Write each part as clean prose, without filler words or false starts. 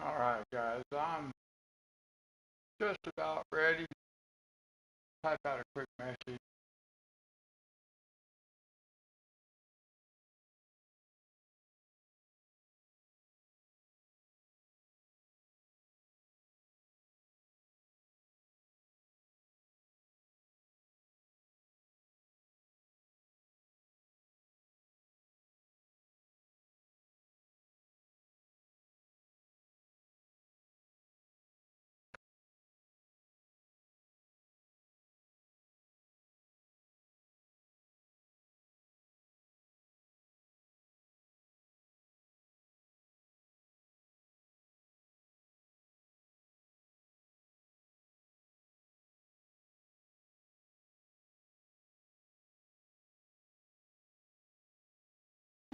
All right, guys, I'm just about ready. Type out a quick message.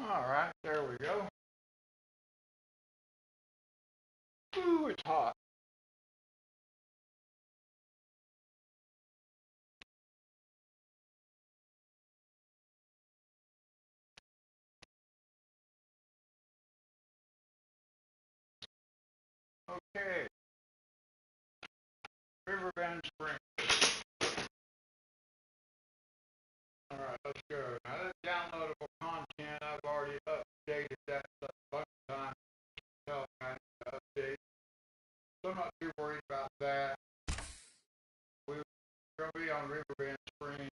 All right, there we go. Ooh, it's hot. Okay, Riverbend Spring. All right, let's go. Now, that's downloadable content. I've already updated that stuff a bunch of times. Tell me I need to update. So I'm not too worried about that. We're going to be on Riverbend Spring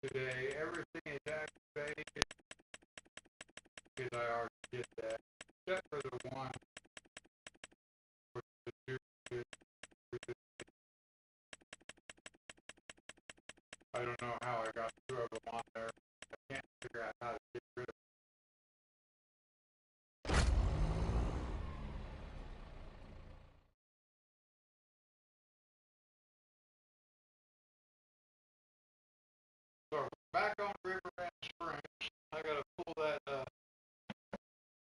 today. Everything is activated because I already did that, except for the one with the two. I don't know how I got two of them on there. I can't figure out how to get rid of them. So back on Riverbend Springs, I gotta pull that.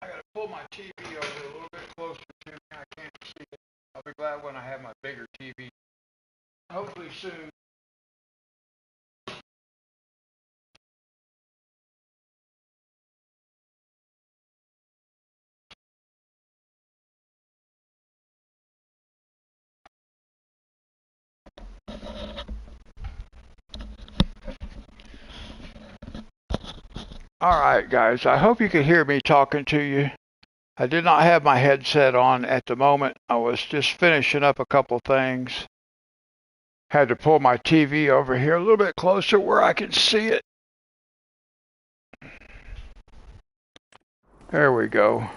I gotta pull my TV over a little bit closer to me. I can't see it. I'll be glad when I have my bigger TV. Hopefully soon. All right, guys. I hope you can hear me talking to you. I did not have my headset on at the moment. I was just finishing up a couple things. Had to pull my TV over here a little bit closer where I can see it. There we go.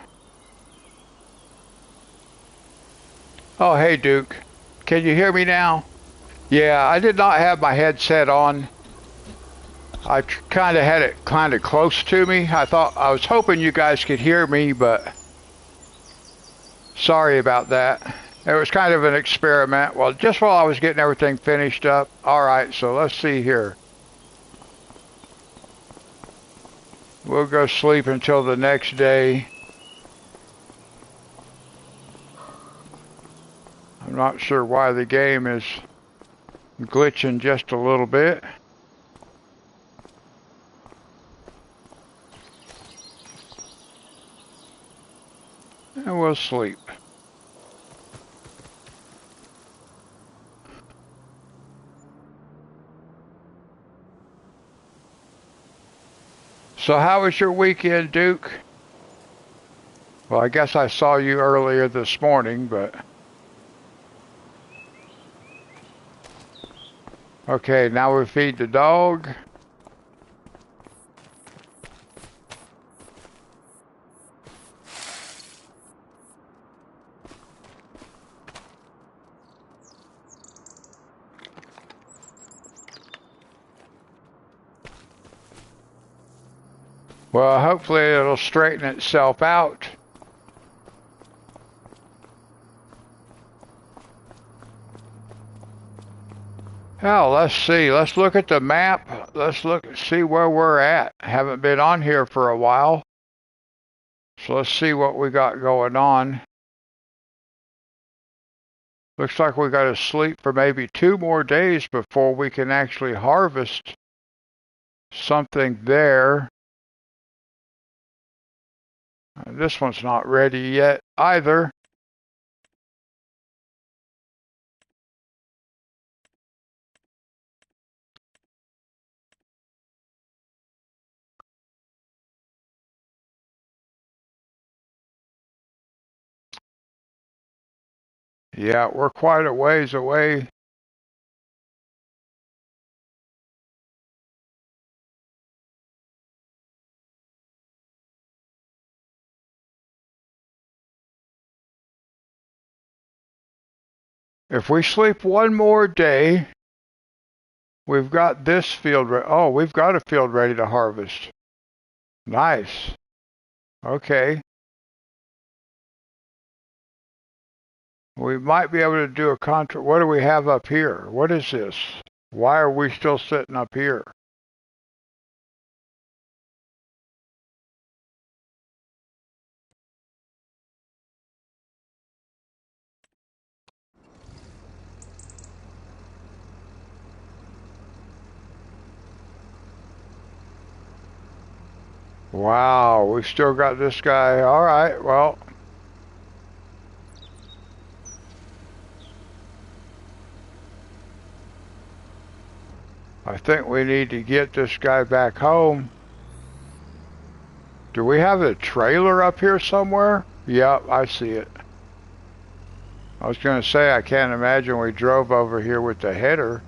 Oh, hey, Duke. Can you hear me now? Yeah, I did not have my headset on. I kind of had it kind of close to me. I was hoping you guys could hear me, but sorry about that. It was kind of an experiment. Well, just while I was getting everything finished up. All right, so let's see here. We'll go sleep until the next day. I'm not sure why the game is glitching just a little bit. And we'll sleep. So how was your weekend, Duke? Well, I guess I saw you earlier this morning, but... Okay, now we feed the dog. Well, hopefully it'll straighten itself out. Hell, let's see. Let's look at the map. Let's see where we're at. Haven't been on here for a while. So let's see what we got going on. Looks like we got to sleep for maybe 2 more days before we can actually harvest something there. This one's not ready yet. either. Yeah, we're quite a ways away. If we sleep one more day, we've got this field. Oh, we've got a field ready to harvest. Nice. Okay. We might be able to do a contract. What do we have up here? What is this? Why are we still sitting up here? Wow, we still got this guy. All right, well, I think we need to get this guy back home. Do we have a trailer up here somewhere? Yep, I see it. I was going to say, I can't imagine we drove over here with the header.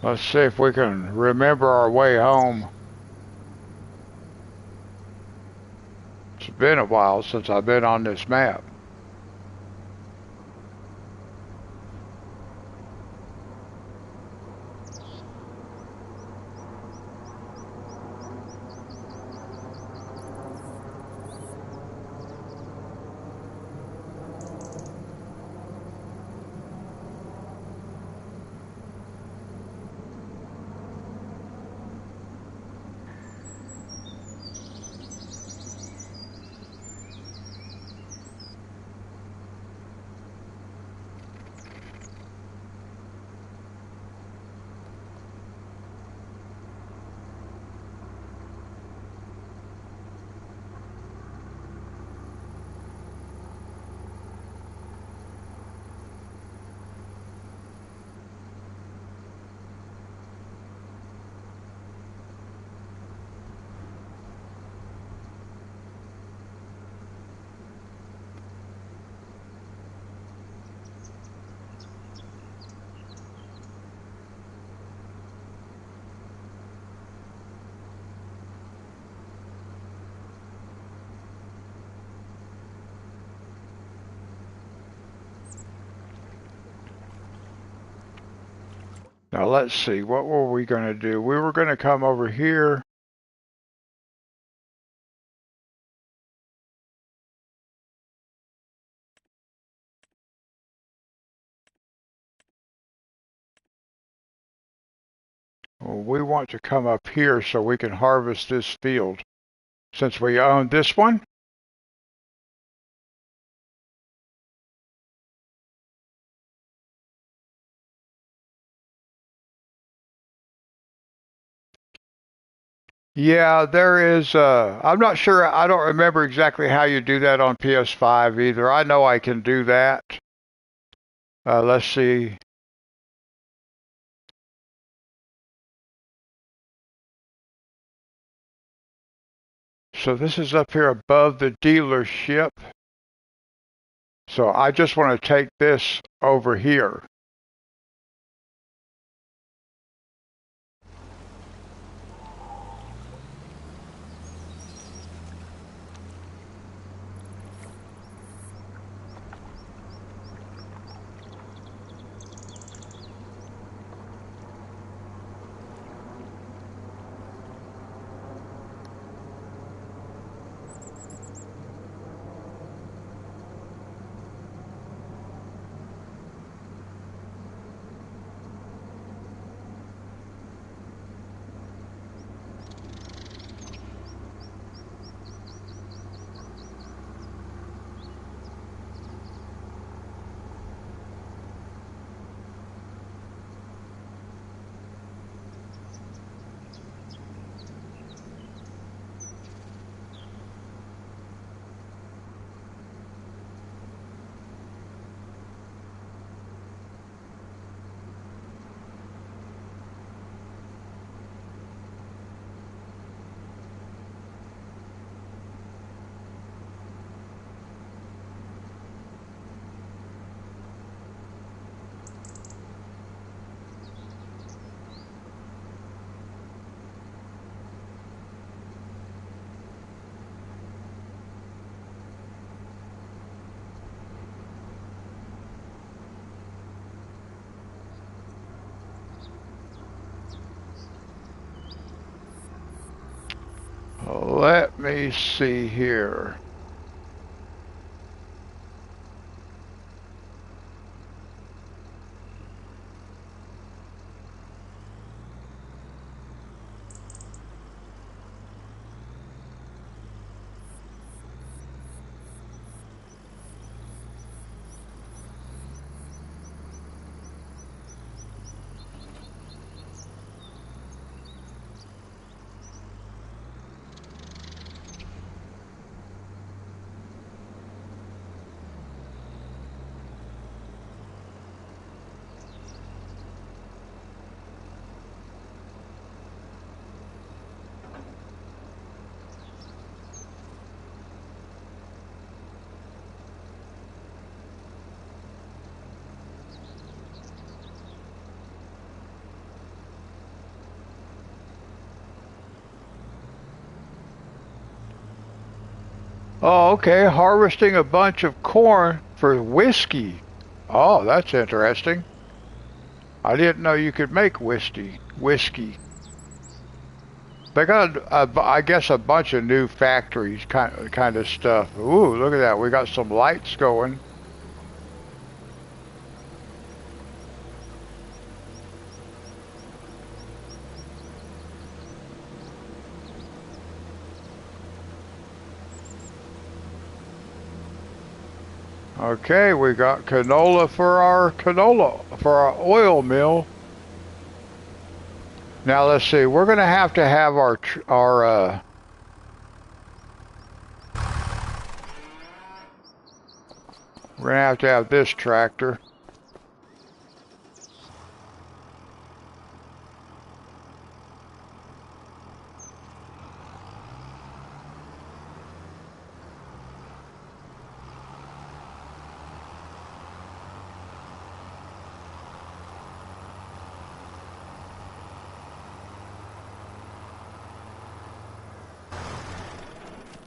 Let's see if we can remember our way home. It's been a while since I've been on this map. Now let's see, what were we going to do? We were going to come over here. Well, we want to come up here so we can harvest this field. Since we own this one, Yeah, there is. I'm not sure. I don't remember exactly how you do that on PS5 either. I know I can do that. Let's see. So this is up here above the dealership. So I just want to take this over here. Let me see here. Oh, okay. Harvesting a bunch of corn for whiskey. Oh, that's interesting. I didn't know you could make whiskey. Whiskey. They got, I guess, a bunch of new factories, kind of stuff. Ooh, look at that. We got some lights going. Okay, we got canola for our oil mill. Now let's see. We're gonna have to have we're gonna have to have this tractor.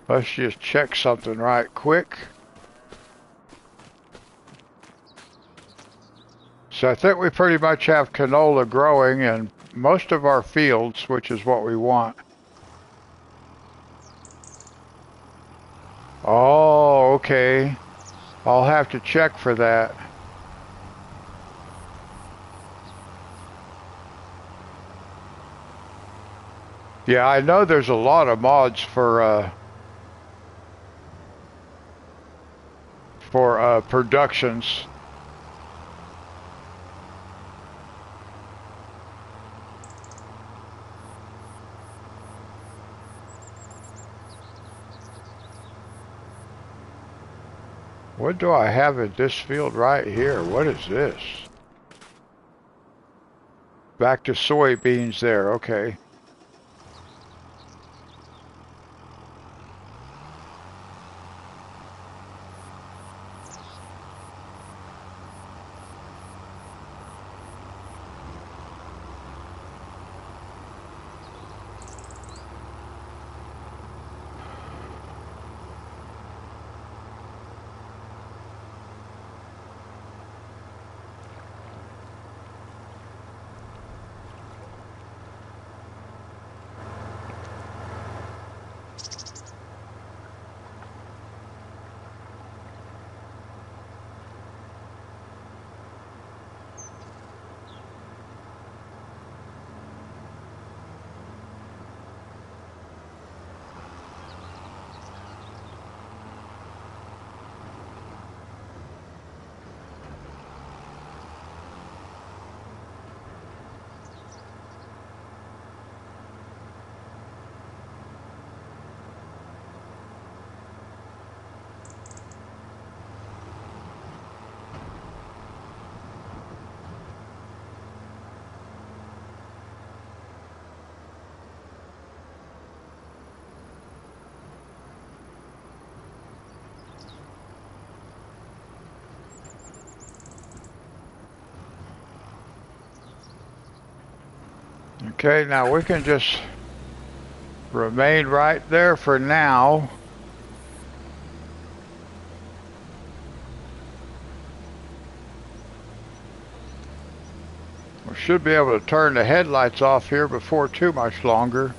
Let's just check something right quick. So I think we pretty much have canola growing in most of our fields, which is what we want. Oh, okay. I'll have to check for that. Yeah, I know there's a lot of mods for productions. What do I have in this field right here? What is this? Back to soybeans there, okay. Okay, now we can just remain right there for now. We should be able to turn the headlights off here before too much longer.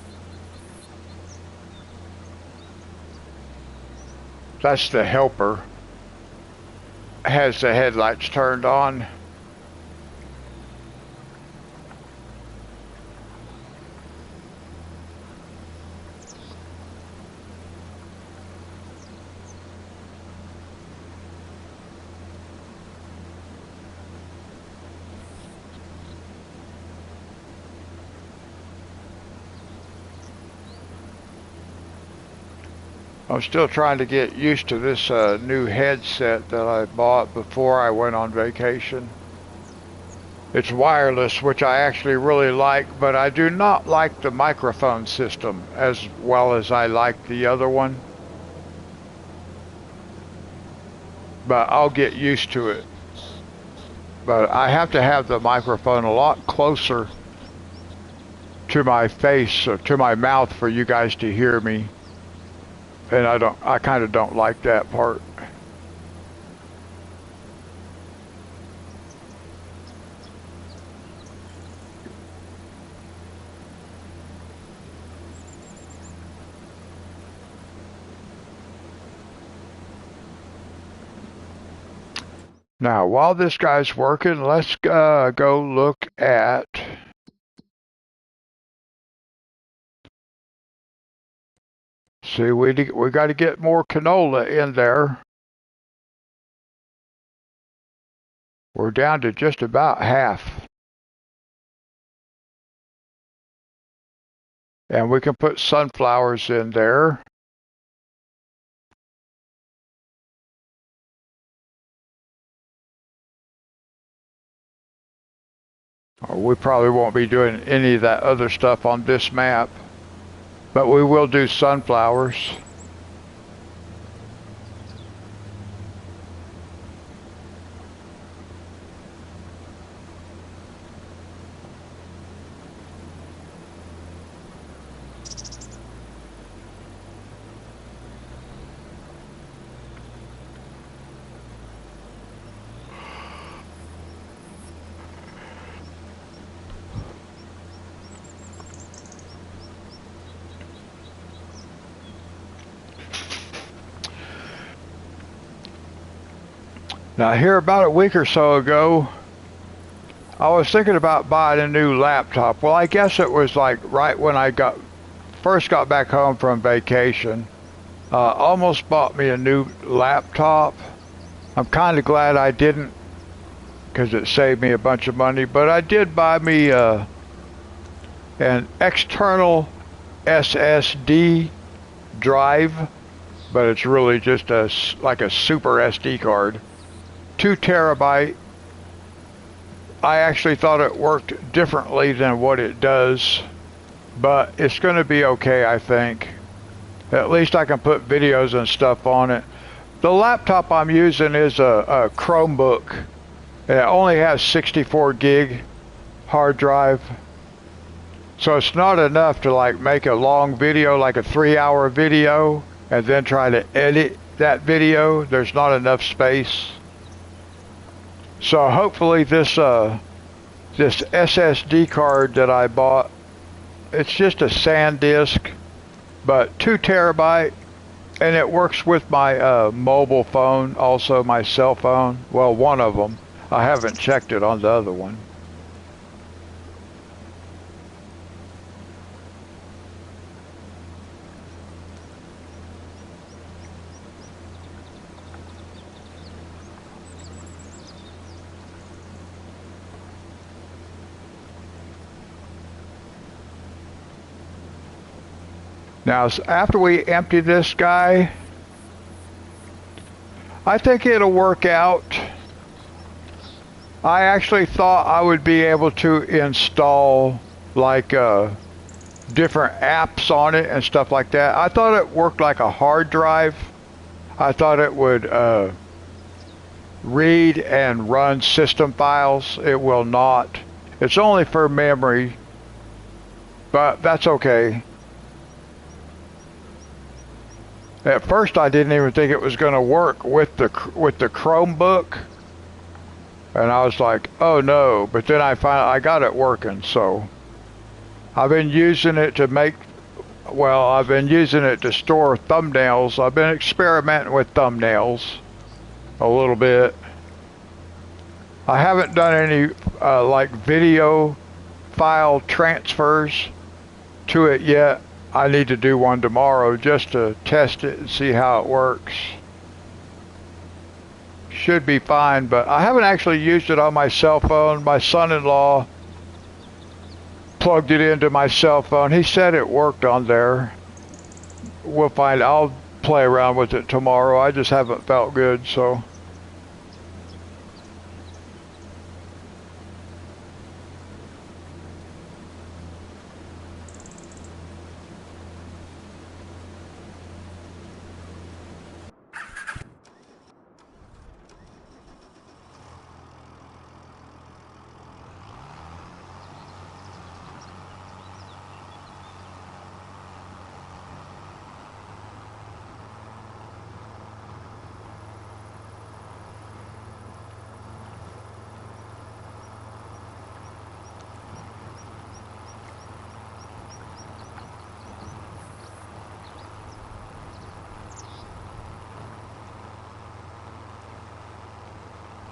That's the helper. Has the headlights turned on. I'm still trying to get used to this new headset that I bought before I went on vacation. It's wireless, which I actually really like, but I do not like the microphone system as well as I like the other one. But I'll get used to it. But I have to have the microphone a lot closer to my face or to my mouth for you guys to hear me. And I kind of don't like that part. Now, while this guy's working, let's go look at... See, we got to get more canola in there. We're down to just about half. And we can put sunflowers in there. We probably won't be doing any of that other stuff on this map, but we will do sunflowers. Now, here about a week or so ago, I was thinking about buying a new laptop. Well, I guess it was like right when I first got back home from vacation. Almost bought me a new laptop. I'm kind of glad I didn't, because it saved me a bunch of money. But I did buy me an external SSD drive but it's really just like a super SD card. 2 terabyte. I actually thought it worked differently than what it does, but it's going to be okay, I think. At least I can put videos and stuff on it. The laptop I'm using is a Chromebook. It only has 64 gig hard drive. So it's not enough to like make a long video, like a 3-hour video, and then try to edit that video. There's not enough space. So hopefully this SSD card that I bought, it's just a SanDisk, but 2 terabyte, and it works with my mobile phone, also my cell phone. Well, one of them. I haven't checked it on the other one. Now, after we empty this guy, I think it'll work out. I actually thought I would be able to install like different apps on it and stuff like that. I thought it worked like a hard drive. I thought it would read and run system files. It will not. It's only for memory, but that's okay. At first, I didn't even think it was going to work with the Chromebook, and I was like, "Oh no!" But then I got it working. So I've been using it to make. Well, I've been using it to store thumbnails. I've been experimenting with thumbnails a little bit. I haven't done any like video file transfers to it yet. I need to do one tomorrow just to test it and see how it works. Should be fine, but I haven't actually used it on my cell phone. My son-in-law plugged it into my cell phone. He said it worked on there. We'll find. I'll play around with it tomorrow. I just haven't felt good, so.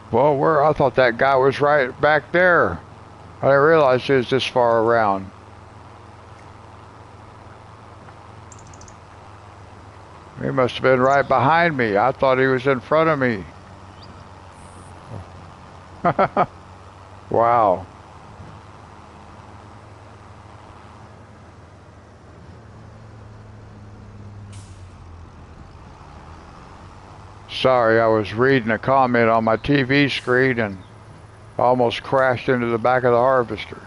Well, where I thought that guy was right back there. I didn't realize he was this far around. He must have been right behind me. I thought he was in front of me. Wow. Sorry, I was reading a comment on my TV screen and almost crashed into the back of the harvester.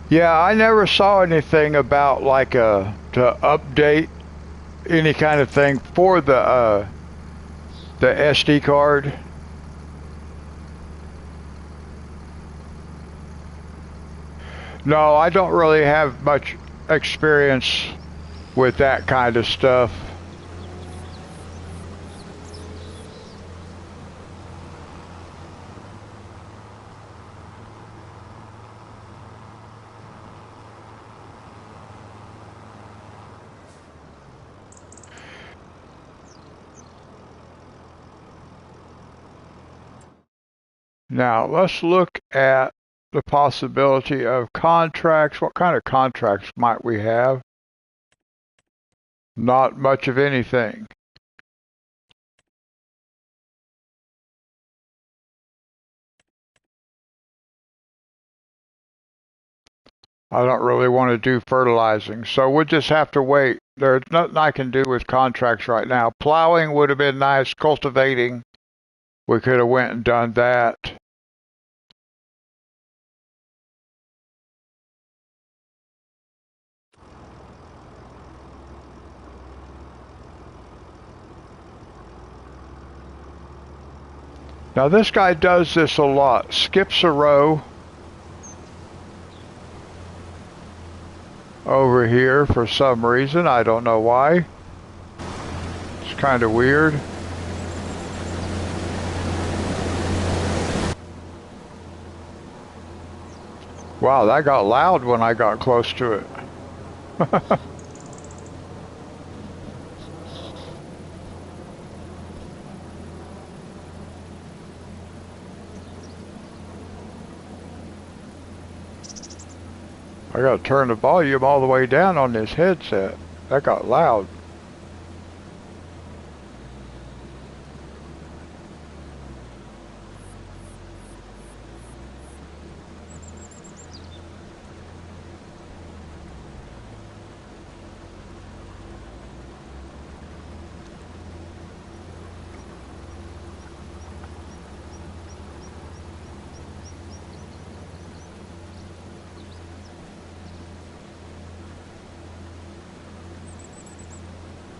Yeah, I never saw anything about like to update any kind of thing for the SD card. No, I don't really have much experience with that kind of stuff. Now, let's look at the possibility of contracts. What kind of contracts might we have? Not much of anything. I don't really want to do fertilizing, so we'll just have to wait. There's nothing I can do with contracts right now. Plowing would have been nice. Cultivating, we could have went and done that. Now this guy does this a lot. Skips a row over here for some reason. I don't know why. It's kind of weird. Wow, that got loud when I got close to it. I gotta turn the volume all the way down on this headset. That got loud.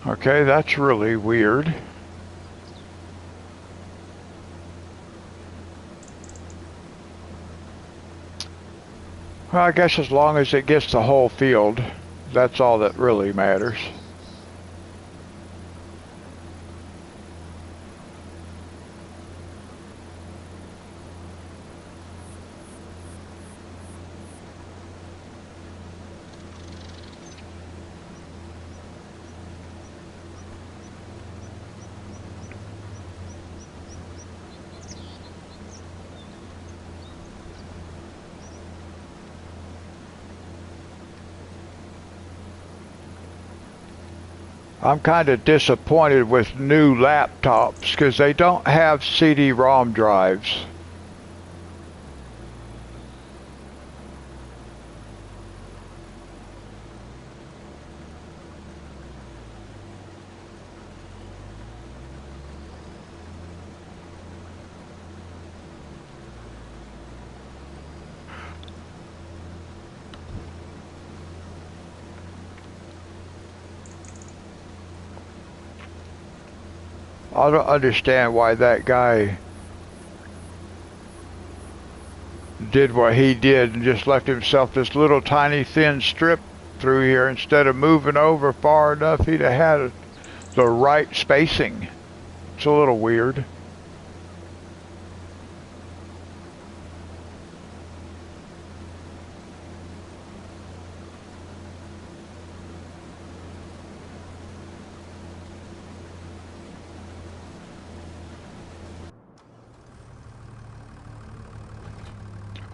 Okay, that's really weird. Well, I guess as long as it gets the whole field, that's all that really matters. I'm kind of disappointed with new laptops because they don't have CD-ROM drives. I don't understand why that guy did what he did and just left himself this little tiny thin strip through here instead of moving over far enough. He'd have had the right spacing. It's a little weird.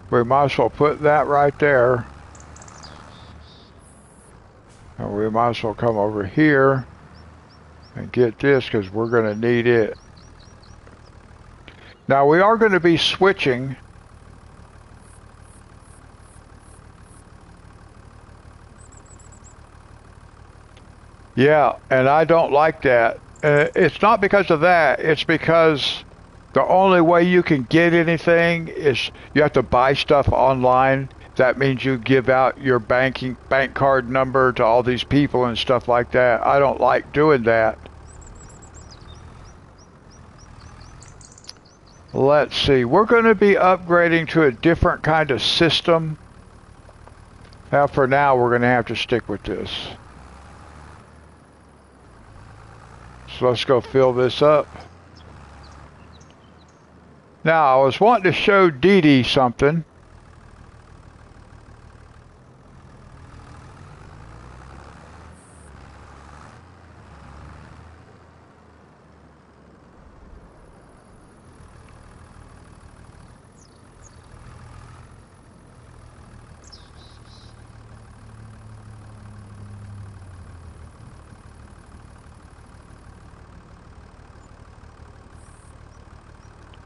We might as well put that right there. And we might as well come over here and get this because we're going to need it. Now we are going to be switching. Yeah, and I don't like that. It's not because of that. It's because the only way you can get anything is you have to buy stuff online. That means you give out your bank card number to all these people and stuff like that. I don't like doing that. Let's see. We're going to be upgrading to a different kind of system. Now, for now, we're going to have to stick with this. So let's go fill this up. Now, I was wanting to show Dee Dee something.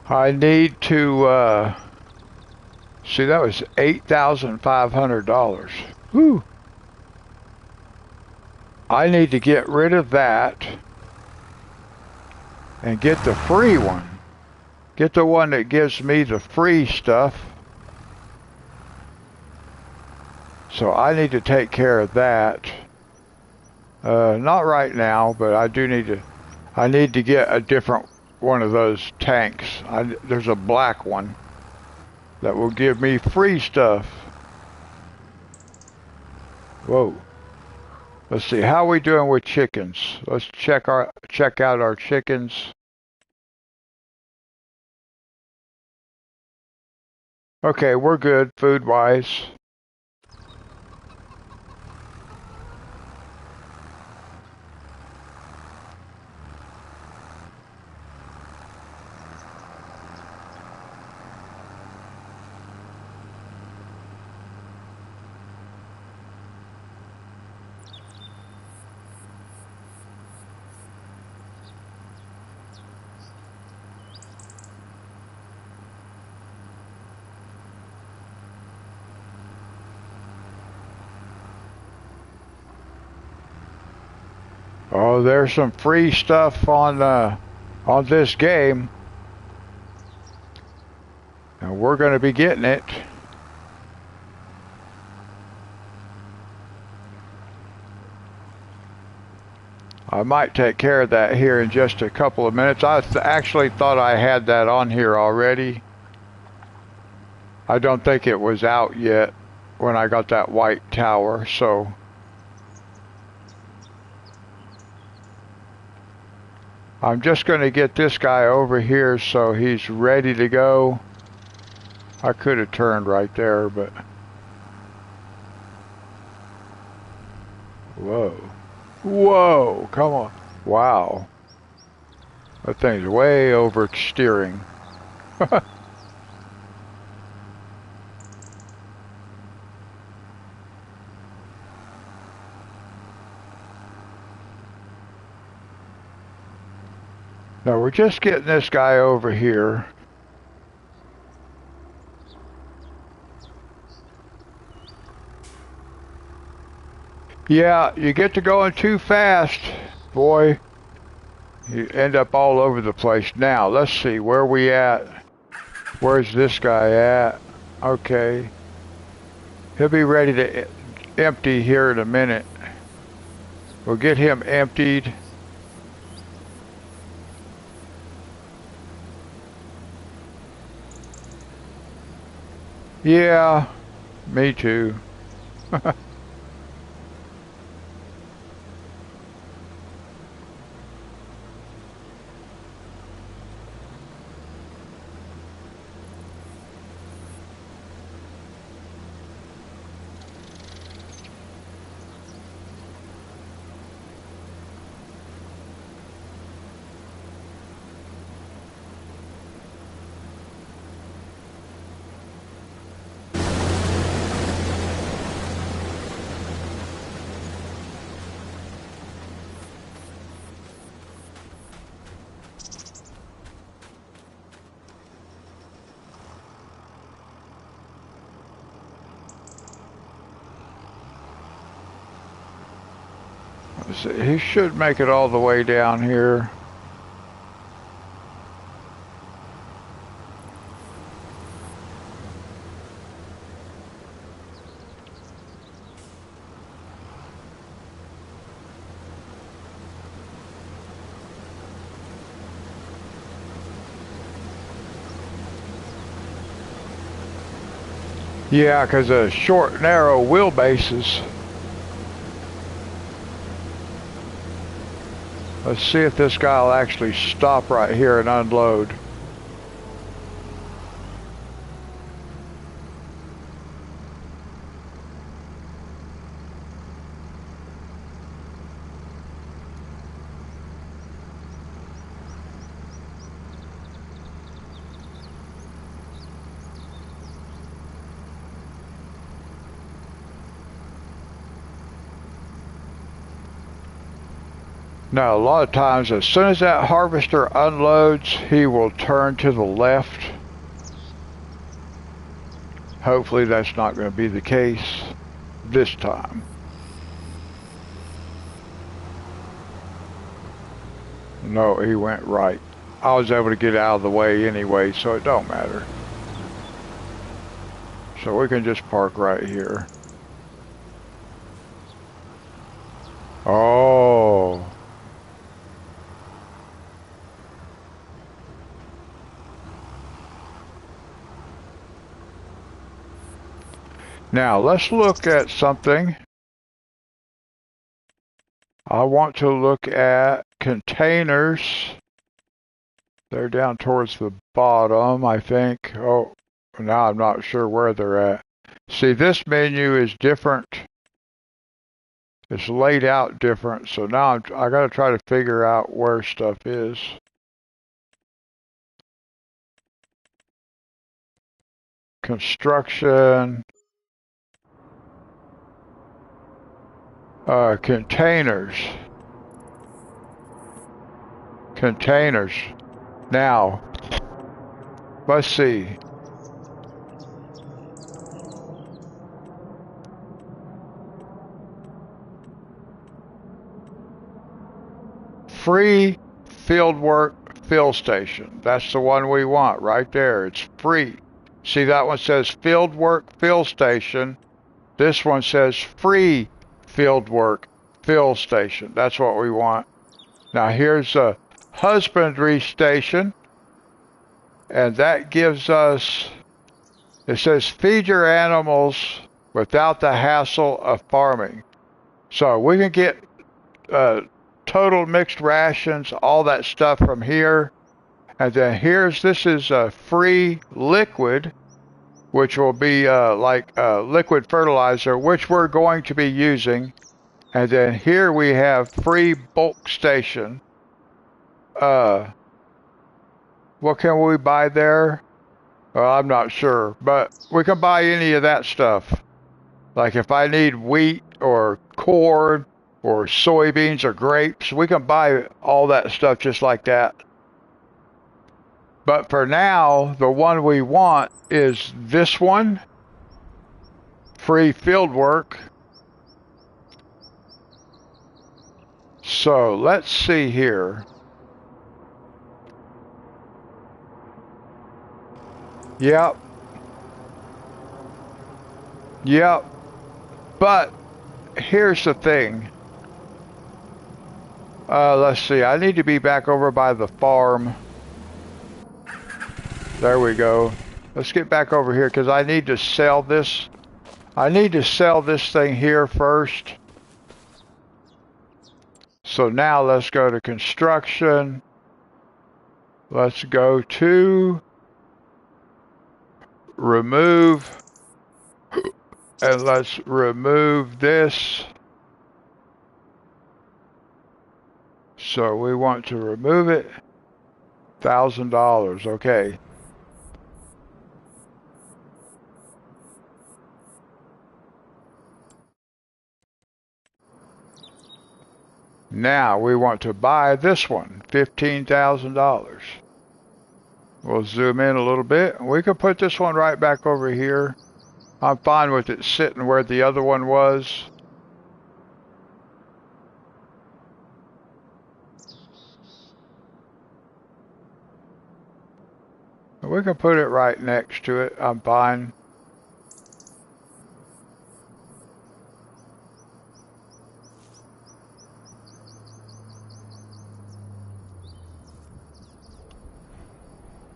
I need to, see, that was $8,500. Whew. I need to get rid of that and get the free one. Get the one that gives me the free stuff. So I need to take care of that. Not right now, but I need to get a different one of those tanks. There's a black one that will give me free stuff. Whoa. Let's see, how are we doing with chickens? Let's check out our chickens. Okay, we're good food-wise. Oh, there's some free stuff on this game, and we're going to be getting it. I might take care of that here in just a couple of minutes. I actually thought I had that on here already. I don't think it was out yet when I got that white tower, so I'm just going to get this guy over here so he's ready to go. I could have turned right there, but... Whoa. Whoa, come on. Wow. That thing's way oversteering. Now we're just getting this guy over here. Yeah, you get to going too fast, boy. You end up all over the place. Now, let's see, where are we at? Where's this guy at? Okay. He'll be ready to empty here in a minute. We'll get him emptied. Yeah, me too. Let's see, he should make it all the way down here. Yeah, because of short, narrow wheelbases. Let's see if this guy will actually stop right here and unload. Now, a lot of times, as soon as that harvester unloads, he will turn to the left. Hopefully that's not going to be the case this time. No, he went right. I was able to get out of the way anyway, so it don't matter. So we can just park right here. Oh. Now let's look at something. I want to look at containers. They're down towards the bottom, I think. Oh, now I'm not sure where they're at. See, this menu is different. It's laid out different, so now I got to try to figure out where stuff is. Construction. Containers. Containers. Now, let's see. Free fieldwork fill station. That's the one we want right there. It's free. See, that one says fieldwork fill station. This one says free fieldwork fill station. That's what we want. Now here's a husbandry station, and that gives us, it says feed your animals without the hassle of farming. So we can get total mixed rations, all that stuff from here. And then this is a free liquid, which will be like liquid fertilizer, which we're going to be using. And then here we have free bulk station. What can we buy there? Well, I'm not sure, but we can buy any of that stuff. Like if I need wheat or corn or soybeans or grapes, we can buy all that stuff just like that. But for now, the one we want is this one, free field work. So let's see here. Yep. Yep. But here's the thing. Let's see. I need to be back over by the farm. There we go. Let's get back over here because I need to sell this. I need to sell this thing here first. So now let's go to construction. Let's go to remove. And let's remove this. So we want to remove it. $1,000. Okay. Now we want to buy this one, $15,000. We'll zoom in a little bit. We can put this one right back over here. I'm fine with it sitting where the other one was. We can put it right next to it. I'm fine.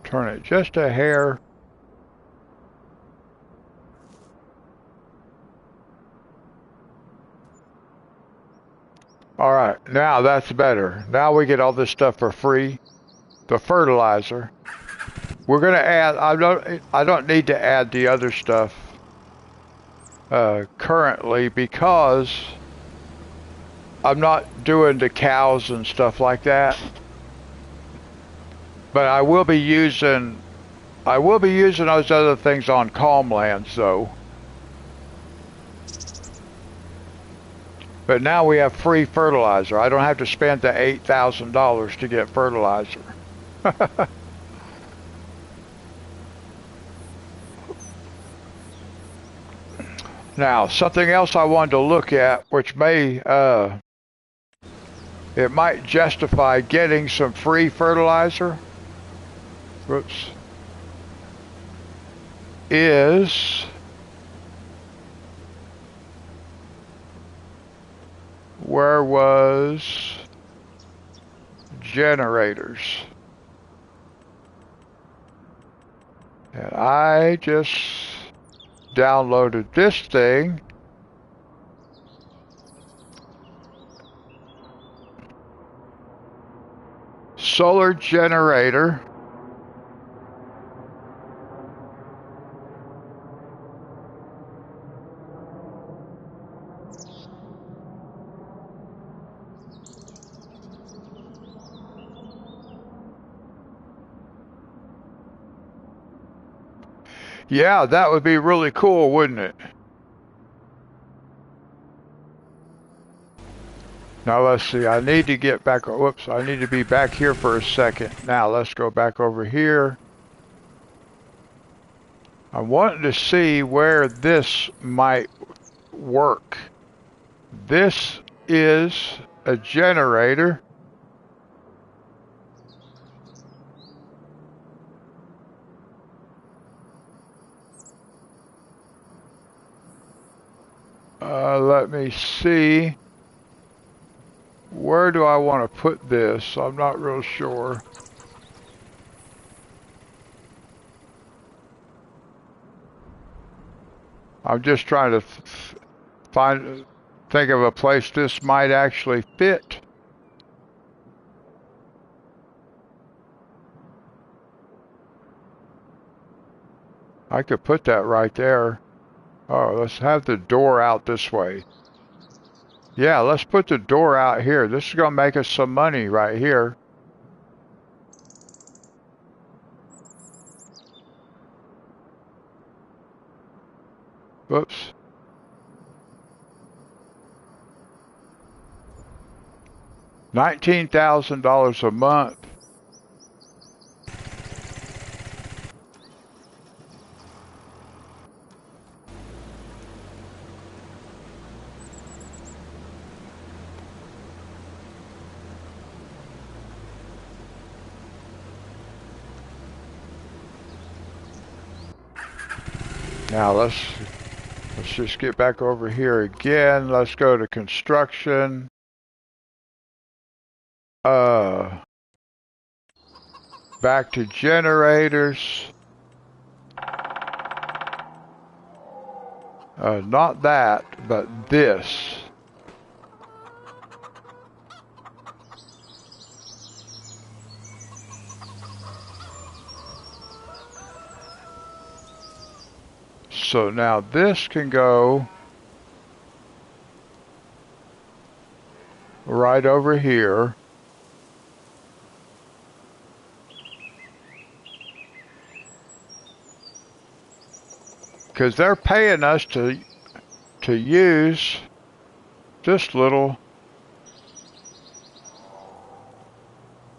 Turn it just a hair. All right, now that's better. Now we get all this stuff for free. The fertilizer. We're gonna add. I don't need to add the other stuff currently because I'm not doing the cows and stuff like that. But I will be using those other things on calm lands though. But now we have free fertilizer. I don't have to spend the $8,000 to get fertilizer. Now, something else I wanted to look at, which it might justify getting some free fertilizer. Whoops. Is where was generators? And I just downloaded this thing. Solar generator. Yeah, that would be really cool, wouldn't it? Now let's see, I need to get back, whoops, I need to be back here for a second. Now let's go back over here. I'm wanting to see where this might work. This is a generator. Let me see. Where do I want to put this? I'm not real sure. I'm just trying to think of a place this might actually fit. I could put that right there. Oh, let's have the door out this way. Yeah, let's put the door out here. This is going to make us some money right here. Whoops. $19,000 a month. Now let's just get back over here again. Let's go to construction. Back to generators. Not that, but this. So now this can go right over here. Because they're paying us to use this little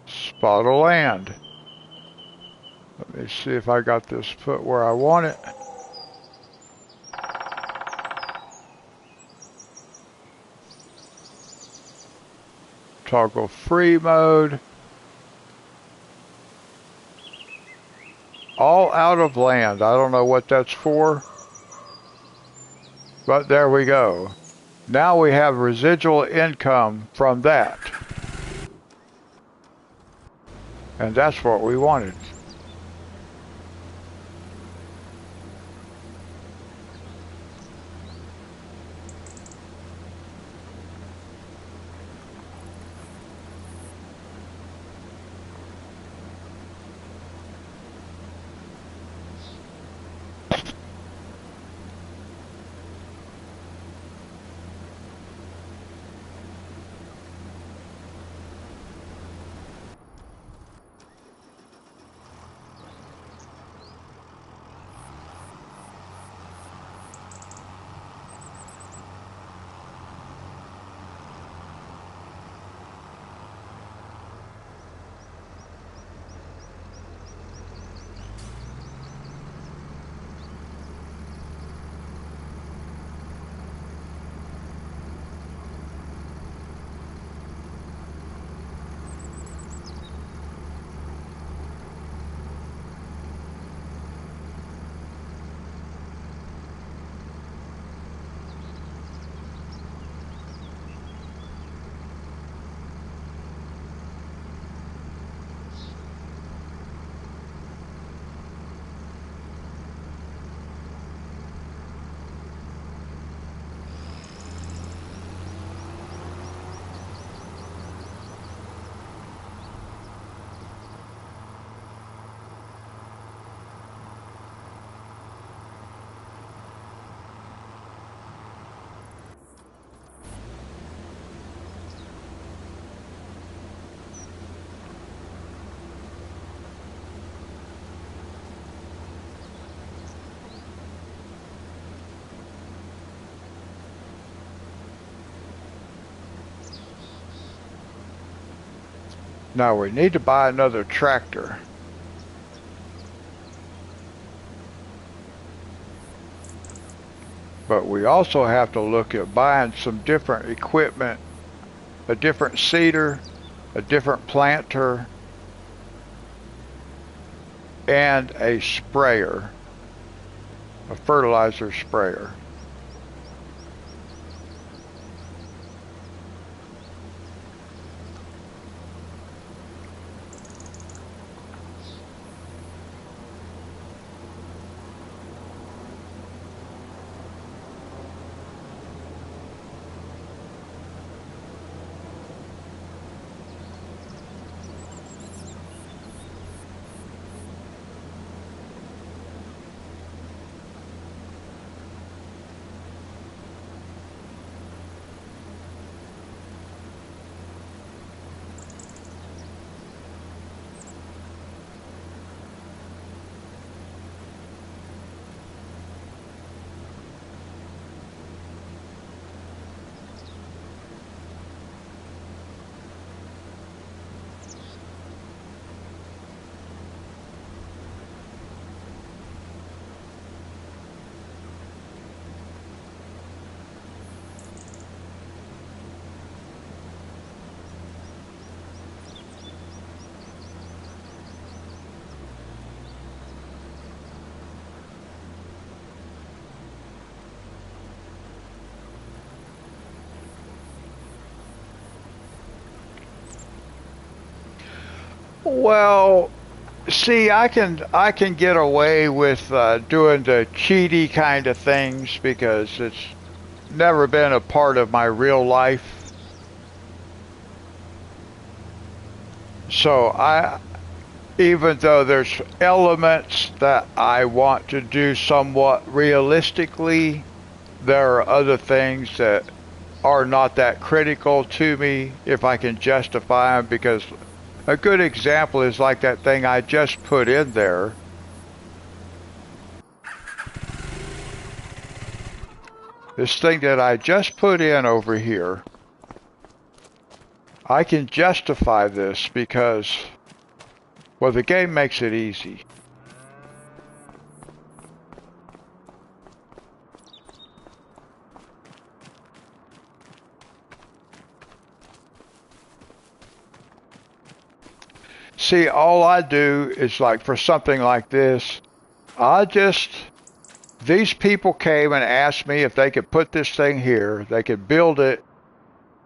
spot of land. Let me see if I got this put where I want it. Toggle free mode. All out of land. I don't know what that's for. But there we go. Now we have residual income from that. And that's what we wanted. Now we need to buy another tractor. But we also have to look at buying some different equipment, a different seeder, a different planter, and a sprayer, a fertilizer sprayer. Well, see, I can get away with doing the cheaty kind of things because it's never been a part of my real life. So even though there's elements that I want to do somewhat realistically, there are other things that are not that critical to me if I can justify them because a good example is like that thing I just put in there. This thing that I just put in over here, I can justify this because, well, the game makes it easy. See, all I do is like for something like this, I just, these people came and asked me if they could put this thing here, they could build it.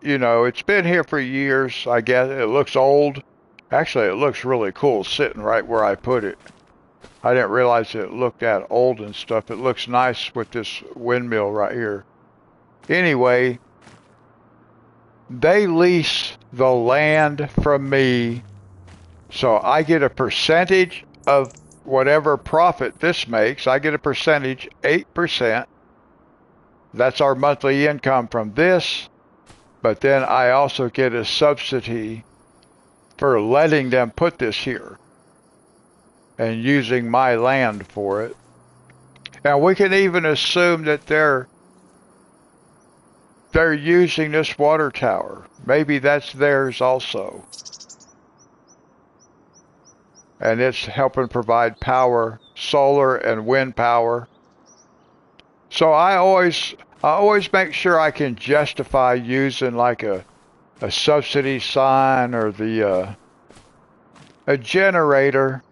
You know, it's been here for years, I guess. It looks old. Actually, it looks really cool sitting right where I put it. I didn't realize it looked that old and stuff. It looks nice with this windmill right here. Anyway, they lease the land from me, so I get a percentage of whatever profit this makes. I get a percentage, 8%. That's our monthly income from this. But then I also get a subsidy for letting them put this here and using my land for it. And we can even assume that they're using this water tower. Maybe that's theirs also. And it's helping provide power, solar and wind power. So I always make sure I can justify using like a subsidy sign or the a generator.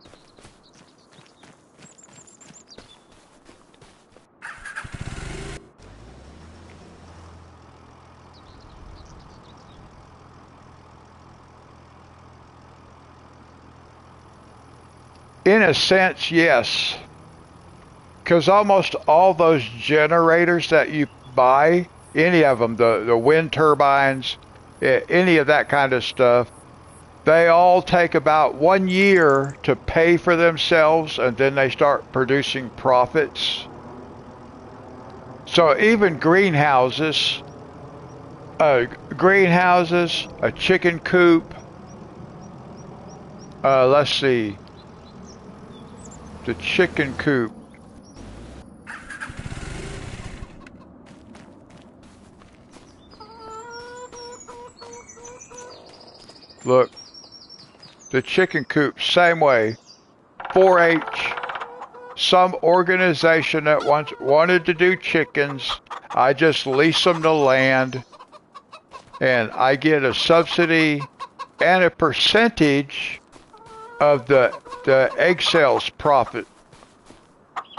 In a sense, yes. Because almost all those generators that you buy, any of them, the wind turbines, any of that kind of stuff, they all take about 1 year to pay for themselves and then they start producing profits. So even greenhouses, a chicken coop, let's see, the chicken coop. Look, The chicken coop, same way. 4-H, some organization that once wanted to do chickens. I just lease them the land, and I get a subsidy and a percentage of the egg sales profit.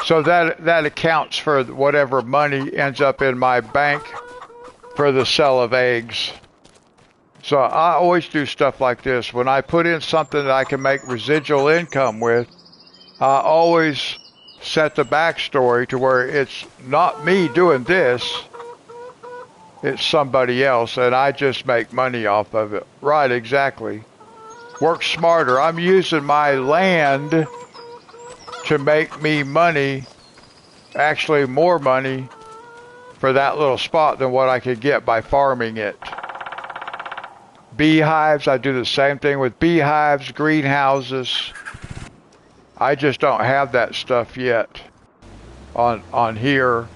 So that accounts for whatever money ends up in my bank for the sale of eggs. So I always do stuff like this. When I put in something that I can make residual income with, I always set the backstory to where it's not me doing this, it's somebody else, and I just make money off of it. Right, exactly. Work smarter. I'm using my land to make me money, actually more money, for that little spot than what I could get by farming it. Beehives, I do the same thing with beehives, greenhouses. I just don't have that stuff yet on here.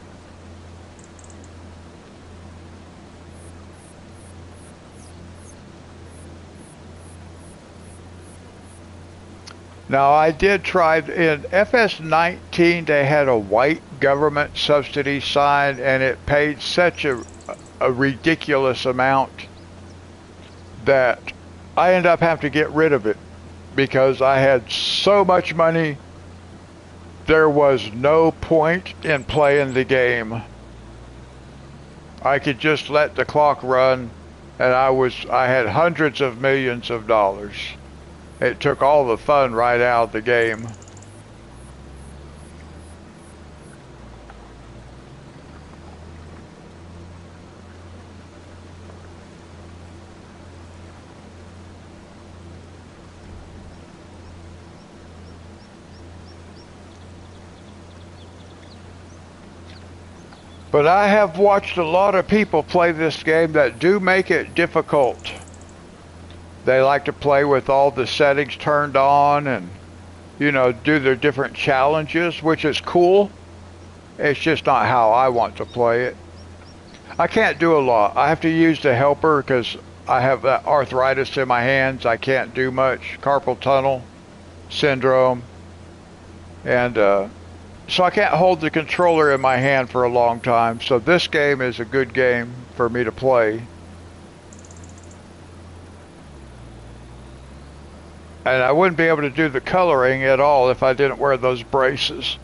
Now I did try in FS19 they had a white government subsidy sign and it paid such a ridiculous amount that I ended up having to get rid of it because I had so much money there was no point in playing the game. I could just let the clock run and I had hundreds of millions of dollars. It took all the fun right out of the game. But I have watched a lot of people play this game that do make it difficult. They like to play with all the settings turned on and, you know, do their different challenges, which is cool. It's just not how I want to play it. I can't do a lot. I have to use the helper because I have that arthritis in my hands. I can't do much. Carpal tunnel syndrome. And so I can't hold the controller in my hand for a long time. So this game is a good game for me to play. And I wouldn't be able to do the coloring at all if I didn't wear those braces.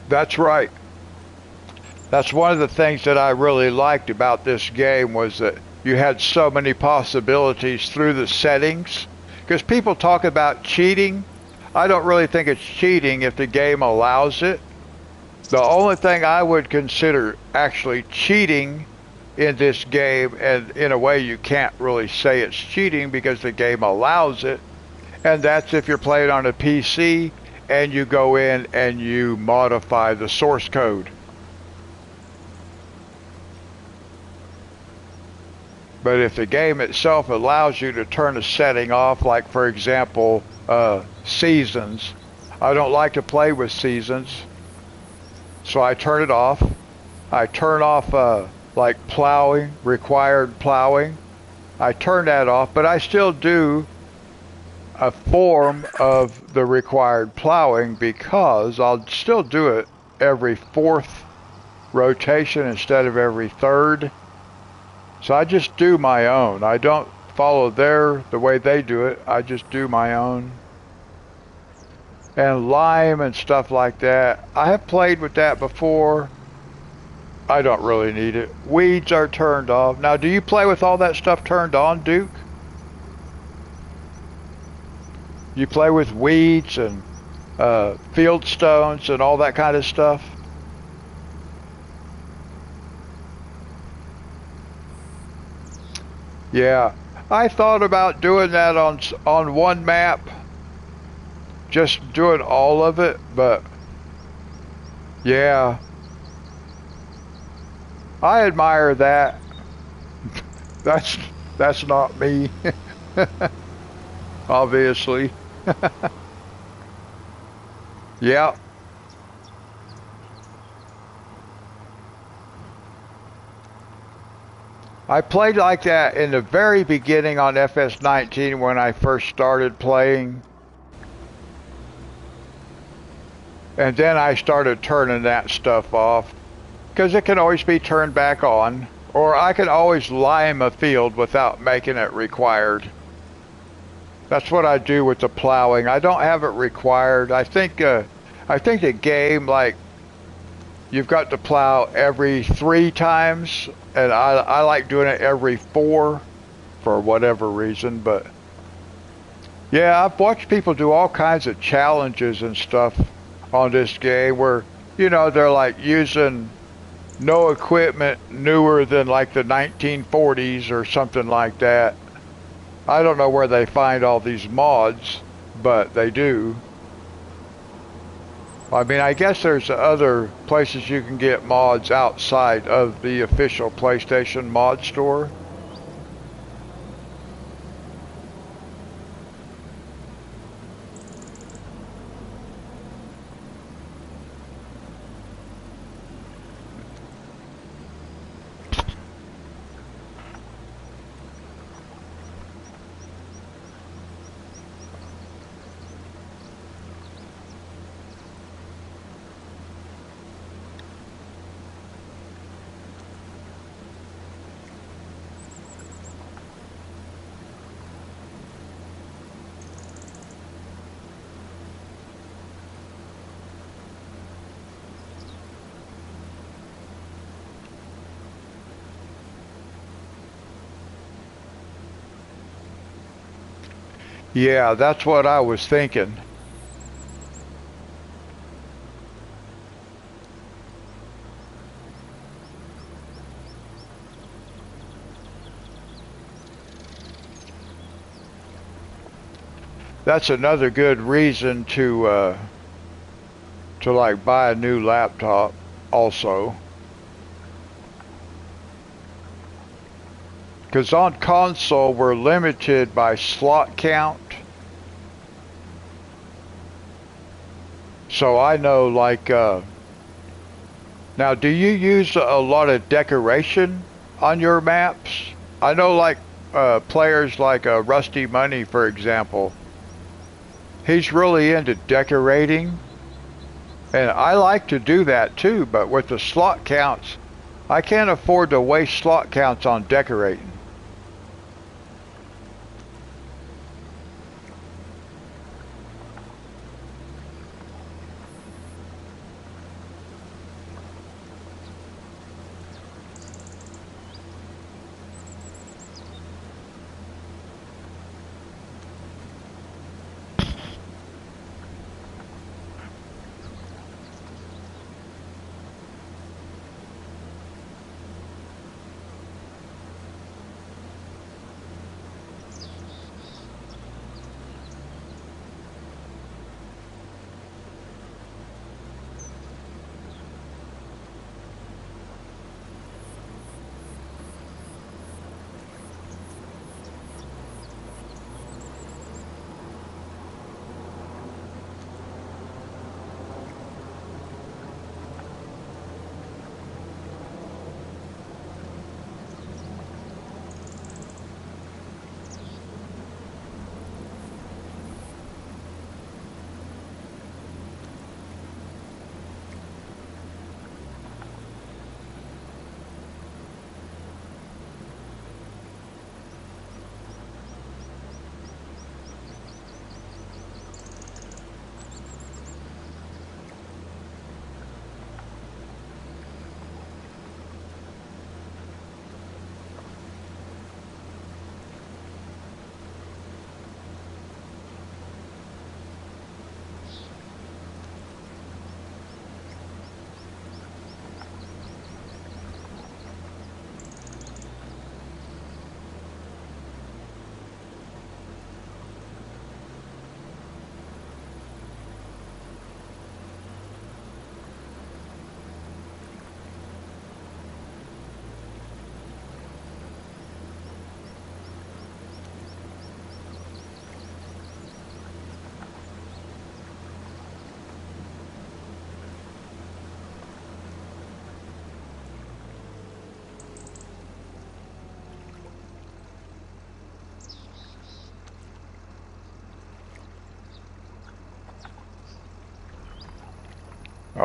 That's right. That's one of the things that I really liked about this game was that you had so many possibilities through the settings. Because people talk about cheating. I don't really think it's cheating if the game allows it. The only thing I would consider actually cheating in this game, and in a way you can't really say it's cheating because the game allows it, and that's if you're playing on a PC and you go in and you modify the source code. But if the game itself allows you to turn a setting off, like for example, seasons, I don't like to play with seasons, so I turn it off. I turn off like plowing, required plowing. I turn that off, but I still do a form of the required plowing because I'll still do it every fourth rotation instead of every third. So I just do my own. I don't follow the way they do it. I just do my own. And lime and stuff like that, I have played with that before. I don't really need it. Weeds are turned off. Now, do you play with all that stuff turned on, Duke? You play with weeds and field stones and all that kind of stuff. Yeah, I thought about doing that on one map, just doing all of it, but yeah, I admire that. That's that's not me, obviously. Yeah, I played like that in the very beginning on FS19 when I first started playing, and then I started turning that stuff off because it can always be turned back on, or I can always lime a field without making it required. That's what I do with the plowing. I don't have it required. I think the game like you've got to plow every 3 times, and I like doing it every 4 for whatever reason. But yeah, I've watched people do all kinds of challenges and stuff on this game where they're like using no equipment newer than like the 1940s or something like that. I don't know where they find all these mods, but they do. I mean, I guess there's other places you can get mods outside of the official PlayStation mod store. Yeah, that's what I was thinking. That's another good reason to like buy a new laptop also. Because on console we're limited by slot count. So I know like now do you use a lot of decoration on your maps? I know like players like Rusty Money for example. He's really into decorating and I like to do that too, but with the slot counts I can't afford to waste slot counts on decorating.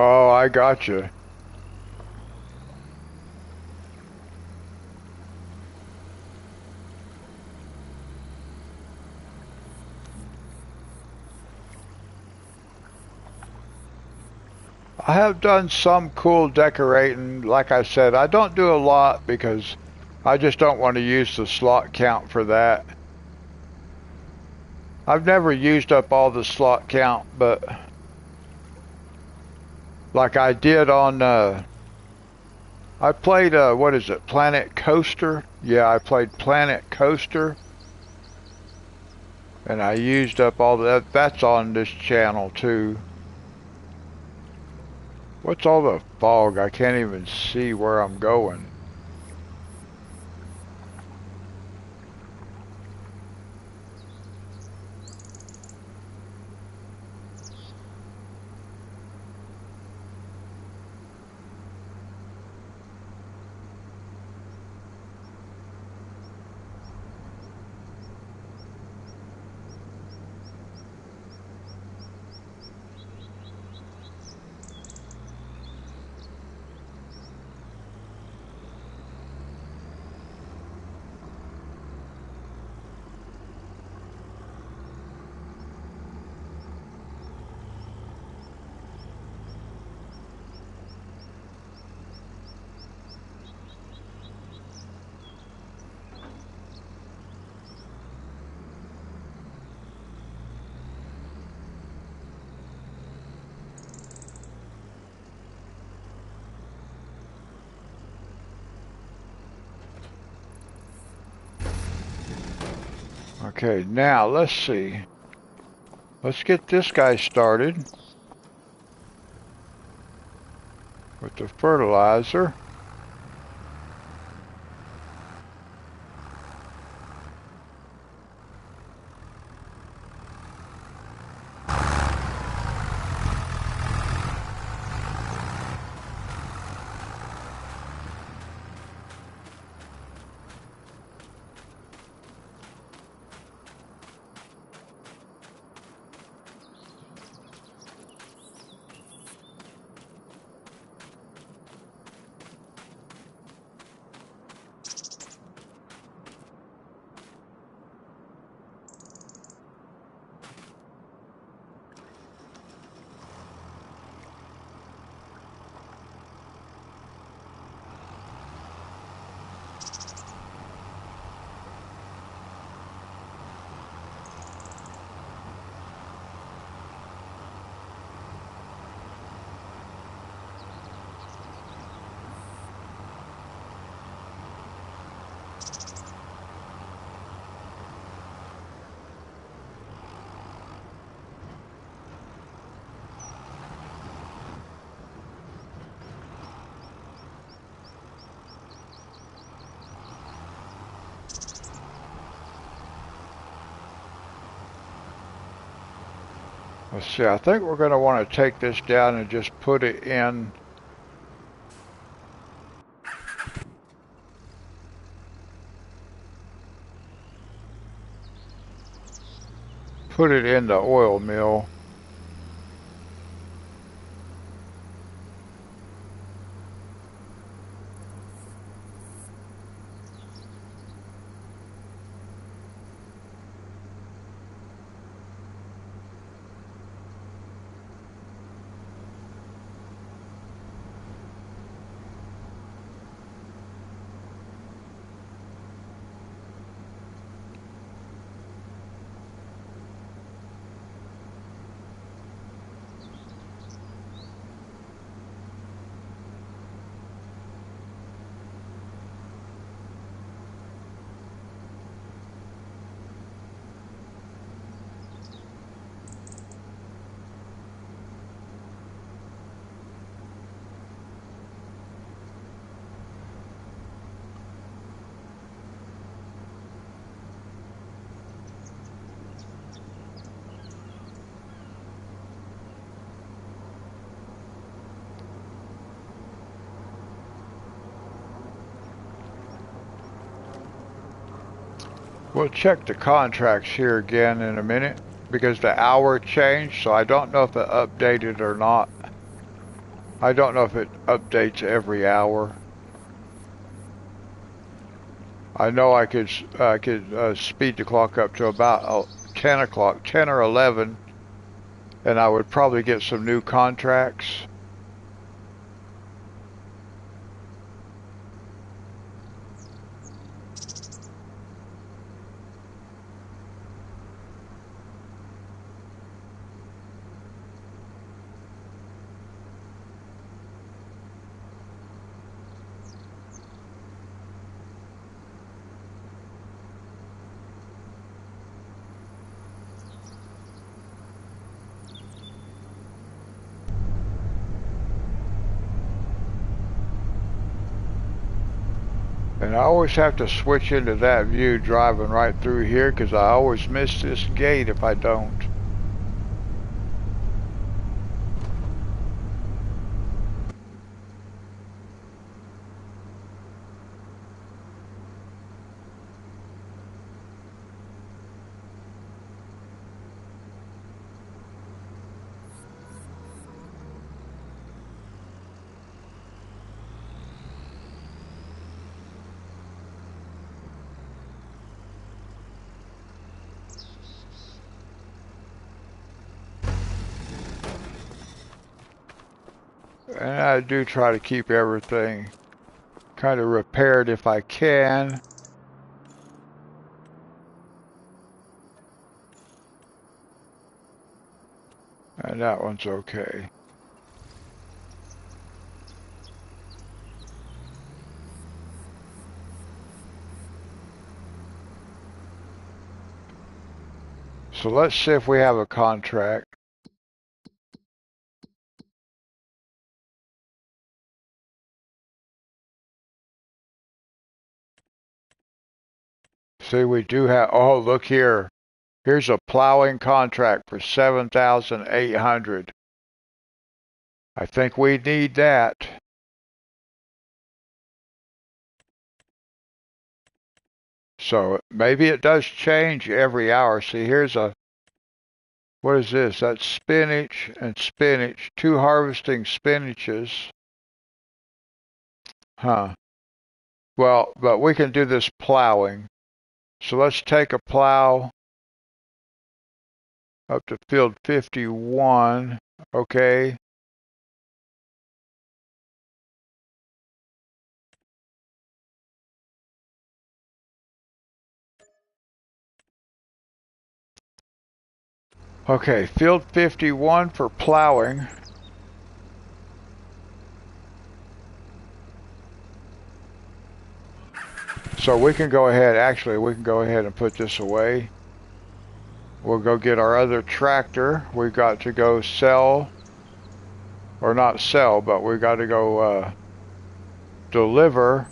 Oh, I got you. I have done some cool decorating. Like I said, I don't do a lot because I just don't want to use the slot count for that. I've never used up all the slot count, but like I did on, I played, what is it, Planet Coaster? Yeah, I played Planet Coaster, and I used up all that. That's on this channel too. What's all the fog? I can't even see where I'm going. Okay, now let's see. Let's get this guy started with the fertilizer. Let's see, I think we're going to want to take this down and just put it in. Put it in the oil mill. We'll check the contracts here again in a minute because the hour changed, so I don't know if it updated or not. I don't know if it updates every hour. I know I could speed the clock up to about 10 o'clock, 10 or 11, and I would probably get some new contracts. And I always have to switch into that view driving right through here because I always miss this gate if I don't. And I do try to keep everything kind of repaired if I can. And that one's okay. So let's see if we have a contract. See, we do have, oh, look here. Here's a plowing contract for 7,800. I think we need that. So maybe it does change every hour. See, here's a, what is this? That's spinach and spinach. 2 harvesting spinaches. Huh. Well, but we can do this plowing. So let's take a plow up to field 51. Okay. Okay, field 51 for plowing. So we can go ahead, actually, we can go ahead and put this away. We'll go get our other tractor. We've got to go sell, or not sell, but we've got to go deliver.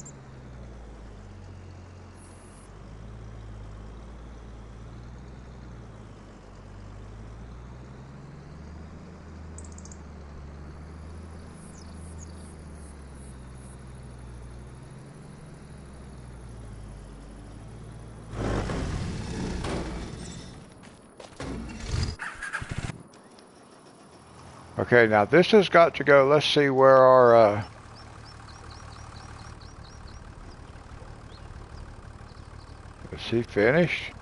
Okay, now this has got to go. Let's see where our is he finished?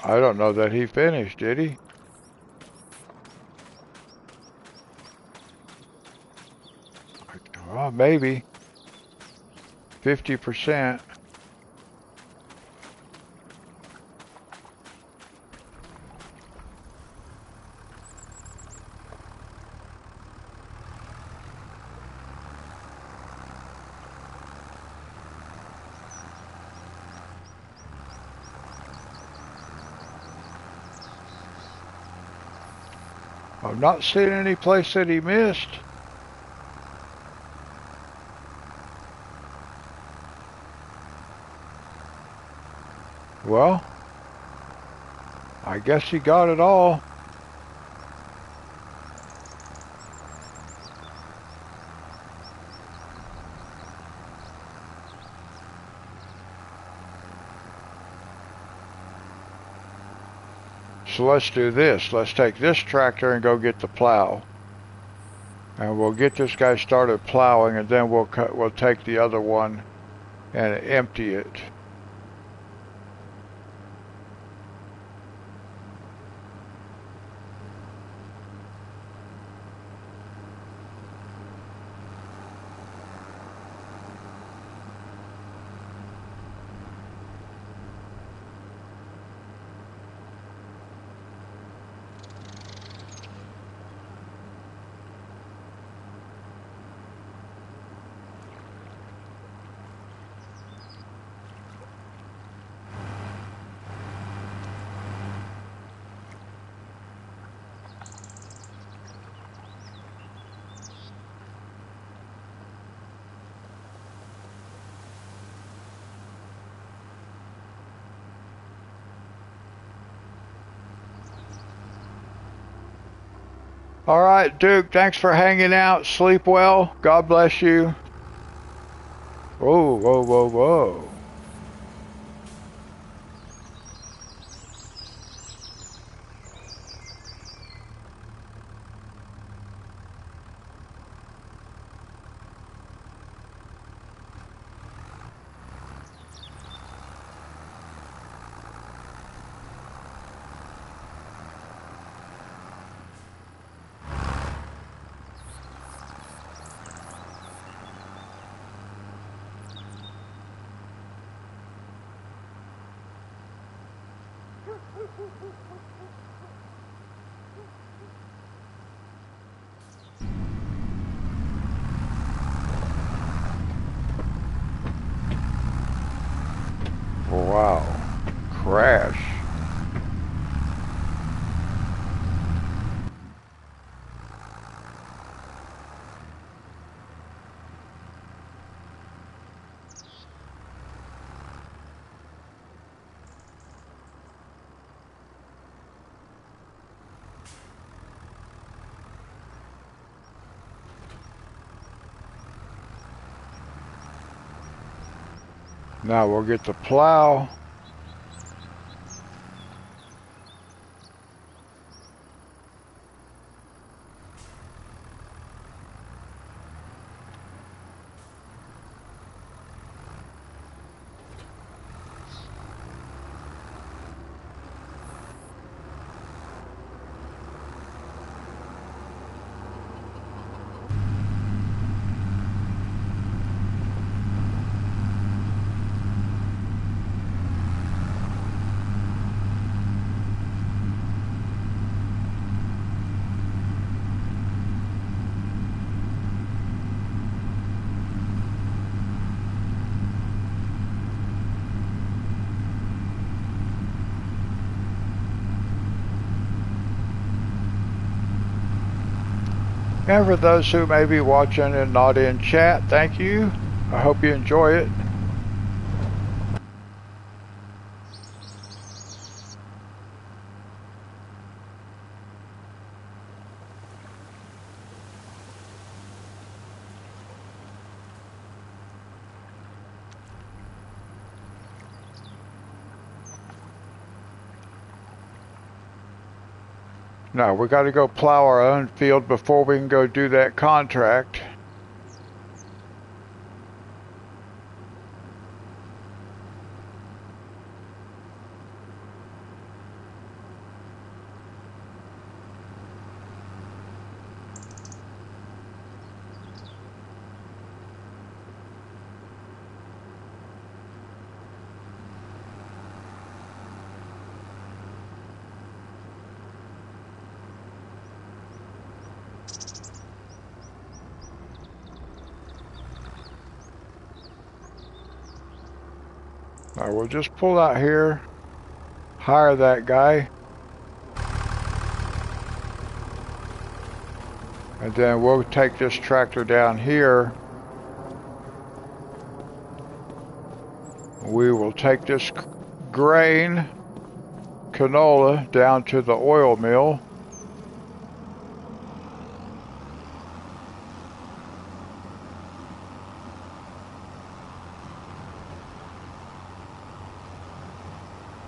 I don't know that he finished, did he? Well, maybe 50%. I'm not seeing any place that he missed. Well, I guess he got it all. So let's do this. Let's take this tractor and go get the plow. And we'll get this guy started plowing, and then we'll take the other one and empty it. All right, Duke, thanks for hanging out. Sleep well. God bless you. Whoa, whoa, whoa, whoa. Wow. Crash. Now we'll get the plow. And for those who may be watching and not in chat, thank you. I hope you enjoy it. Now we got to go plow our own field before we can go do that contract. Now we'll just pull out here, hire that guy, and then we'll take this tractor down here. We will take this grain, canola, down to the oil mill.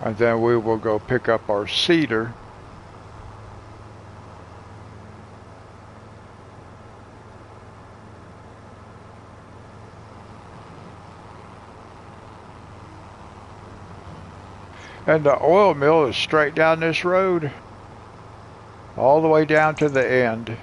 And then we will go pick up our cedar. And the oil mill is straight down this road, all the way down to the end.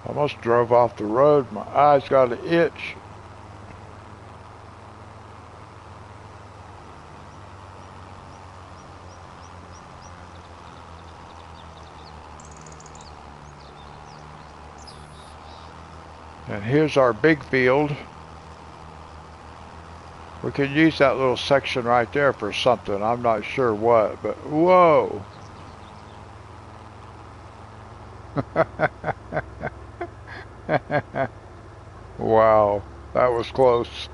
Almost drove off the road. My eyes got an itch. And here's our big field. We can use that little section right there for something. I'm not sure what, but whoa. Wow, that was close.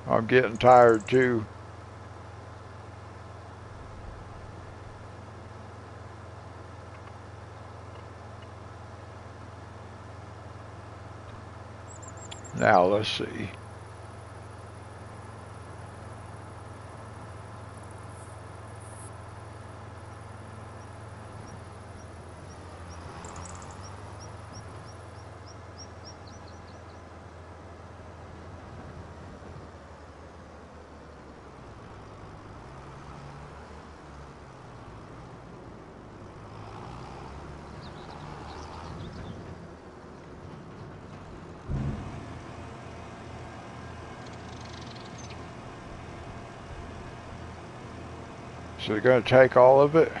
I'm getting tired too. Now let's see. So they're going to take all of it?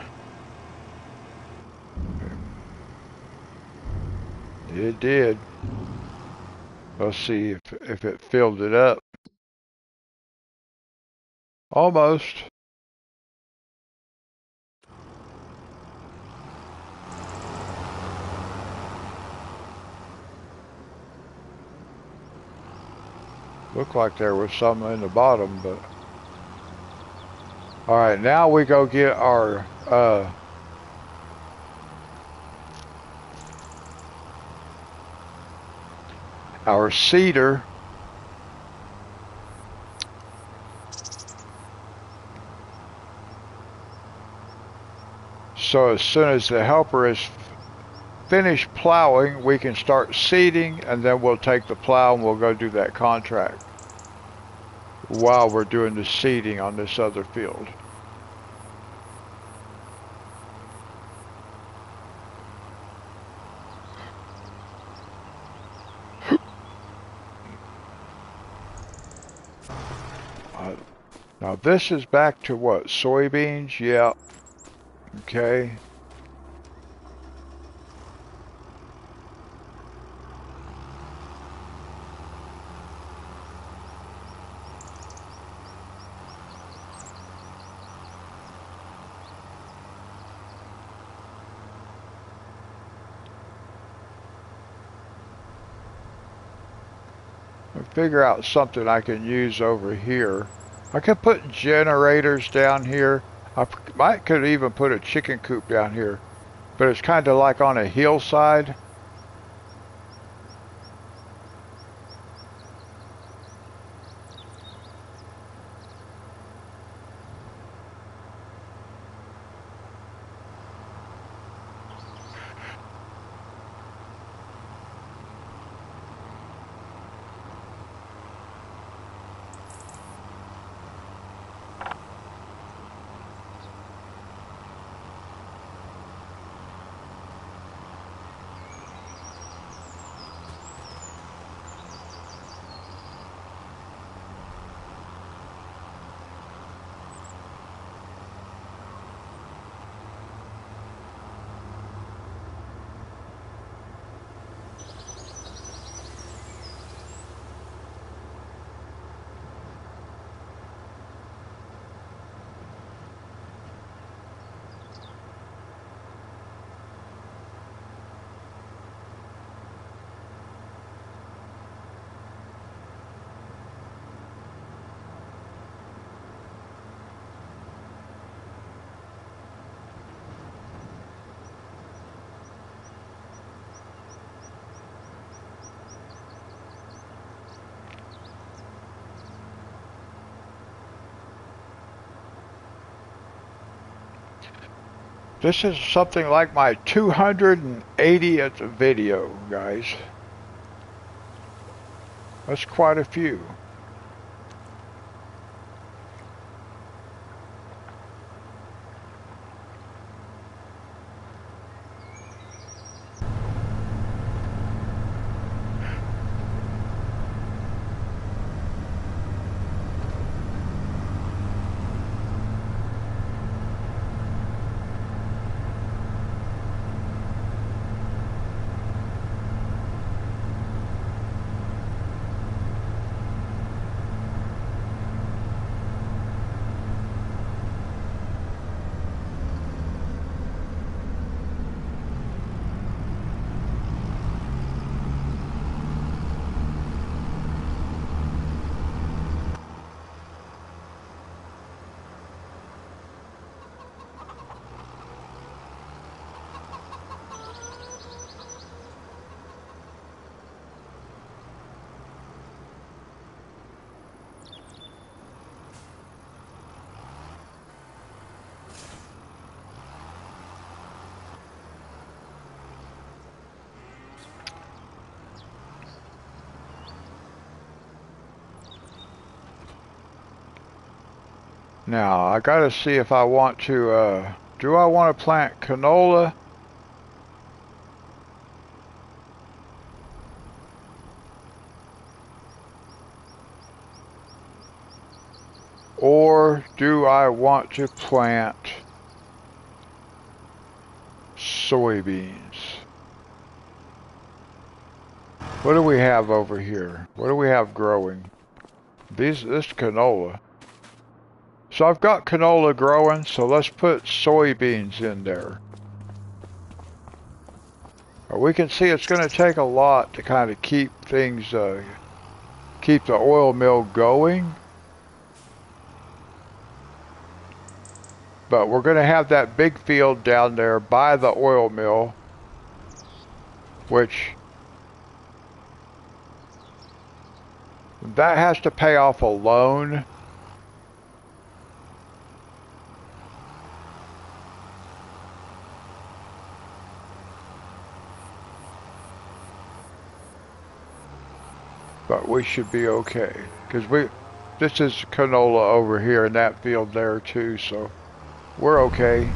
It did. Let's see if it filled it up. Almost. Looked like there was some in the bottom, but... Alright, now we go get our seeder. So as soon as the helper is finished plowing, we can start seeding, and then we'll take the plow and we'll go do that contract while we're doing the seeding on this other field. Now this is back to what? Soybeans? Yeah. Okay. Figure out something I can use over here. I could put generators down here. I could even put a chicken coop down here, but it's kind of like on a hillside. This is something like my 280th video, guys. That's quite a few. Now, I gotta see if I want to, do I want to plant canola? Or do I want to plant soybeans? What do we have over here? What do we have growing? This canola. So I've got canola growing, so let's put soybeans in there. We can see it's going to take a lot to kind of keep things, keep the oil mill going. But we're going to have that big field down there by the oil mill, which that has to pay off a loan. But we should be okay, because this is canola over here in that field there too, so we're okay.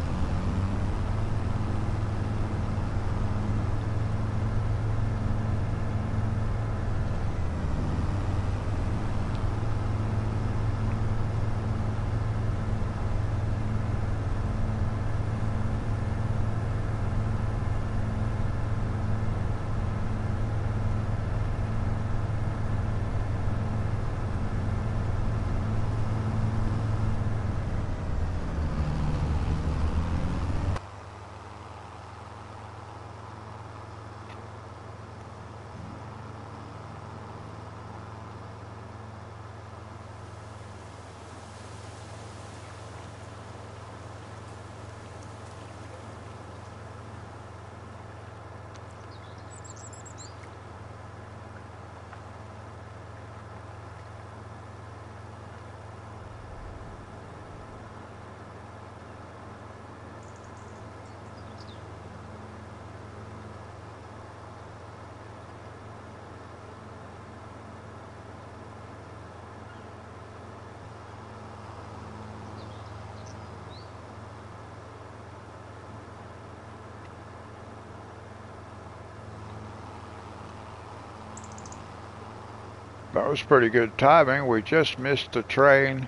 That was pretty good timing. We just missed the train.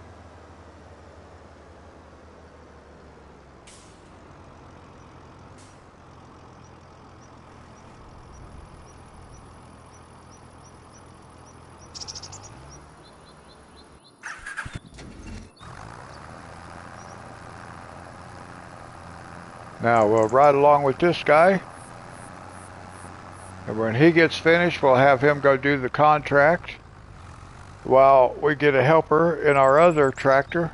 Now we'll ride along with this guy. And when he gets finished, we'll have him go do the contract while we get a helper in our other tractor.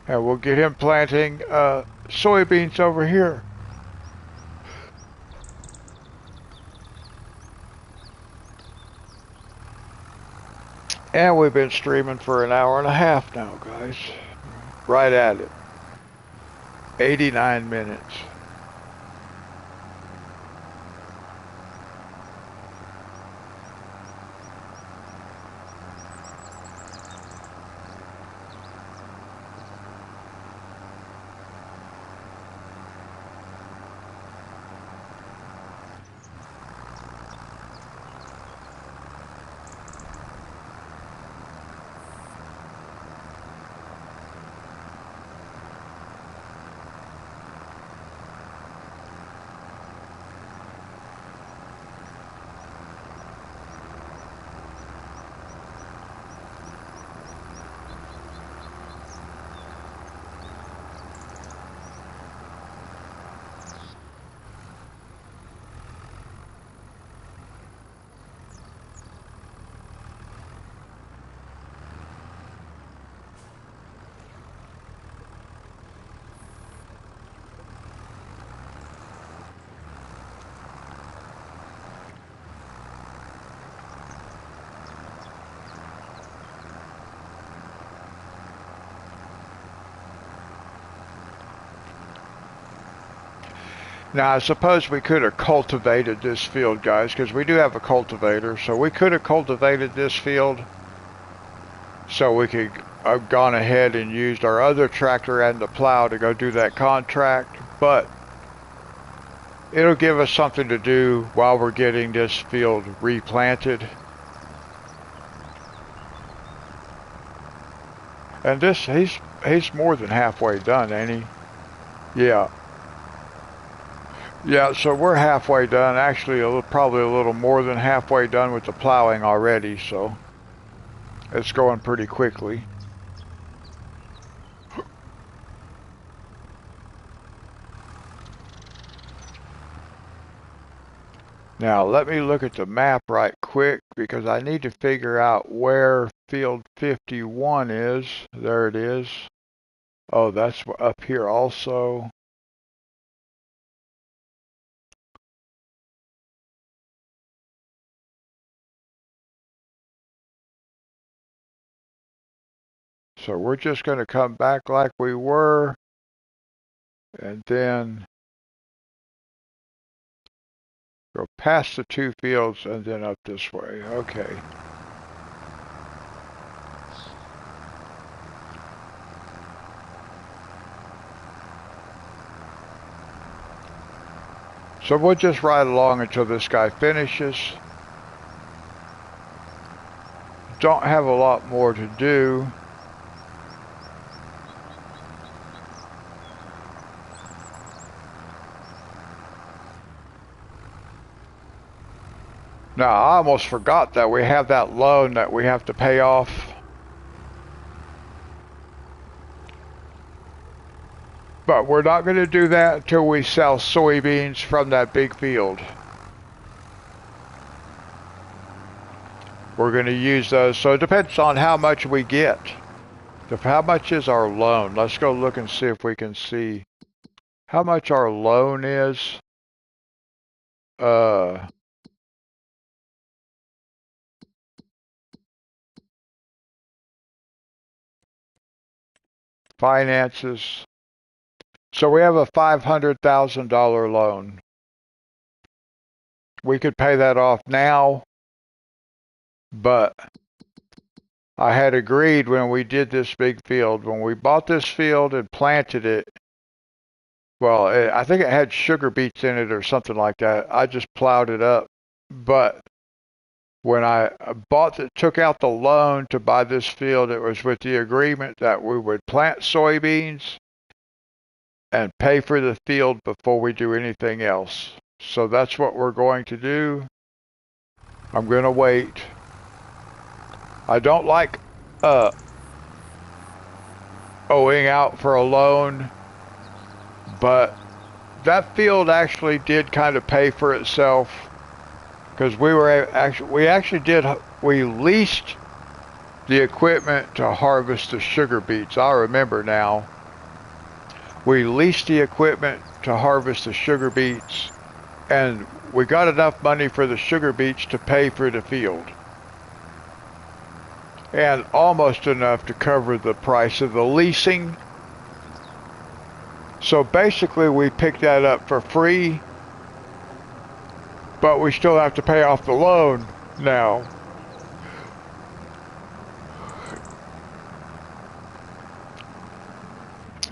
And we'll get him planting soybeans over here. And we've been streaming for an hour and a half now, guys. Right at it. 89 minutes. Now, I suppose we could have cultivated this field, guys, because we do have a cultivator. So we could have cultivated this field so we could have gone ahead and used our other tractor and the plow to go do that contract. But it'll give us something to do while we're getting this field replanted. And this, he's more than halfway done, ain't he? Yeah. Yeah, so we're halfway done. Actually, probably a little more than halfway done with the plowing already, so it's going pretty quickly. Now, let me look at the map right quick because I need to figure out where field 51 is. There it is. Oh, that's up here also. So we're just going to come back like we were and then go past the two fields and then up this way. Okay. So we'll just ride along until this guy finishes. Don't have a lot more to do. Now, I almost forgot that we have that loan that we have to pay off. But we're not going to do that until we sell soybeans from that big field. We're going to use those. So it depends on how much we get. How much is our loan? Let's go look and see if we can see how much our loan is. Finances. So we have a $500,000 loan. We could pay that off now, but I had agreed when we did this big field, when we bought this field and planted it, well, I think it had sugar beets in it or something like that. I just plowed it up. But when I took out the loan to buy this field, it was with the agreement that we would plant soybeans and pay for the field before we do anything else. So that's what we're going to do. I'm going to wait. I don't like owing out for a loan, but that field actually did kind of pay for itself because we leased the equipment to harvest the sugar beets. I remember now. We leased the equipment to harvest the sugar beets, and we got enough money for the sugar beets to pay for the field. And almost enough to cover the price of the leasing. So basically we picked that up for free, but we still have to pay off the loan now.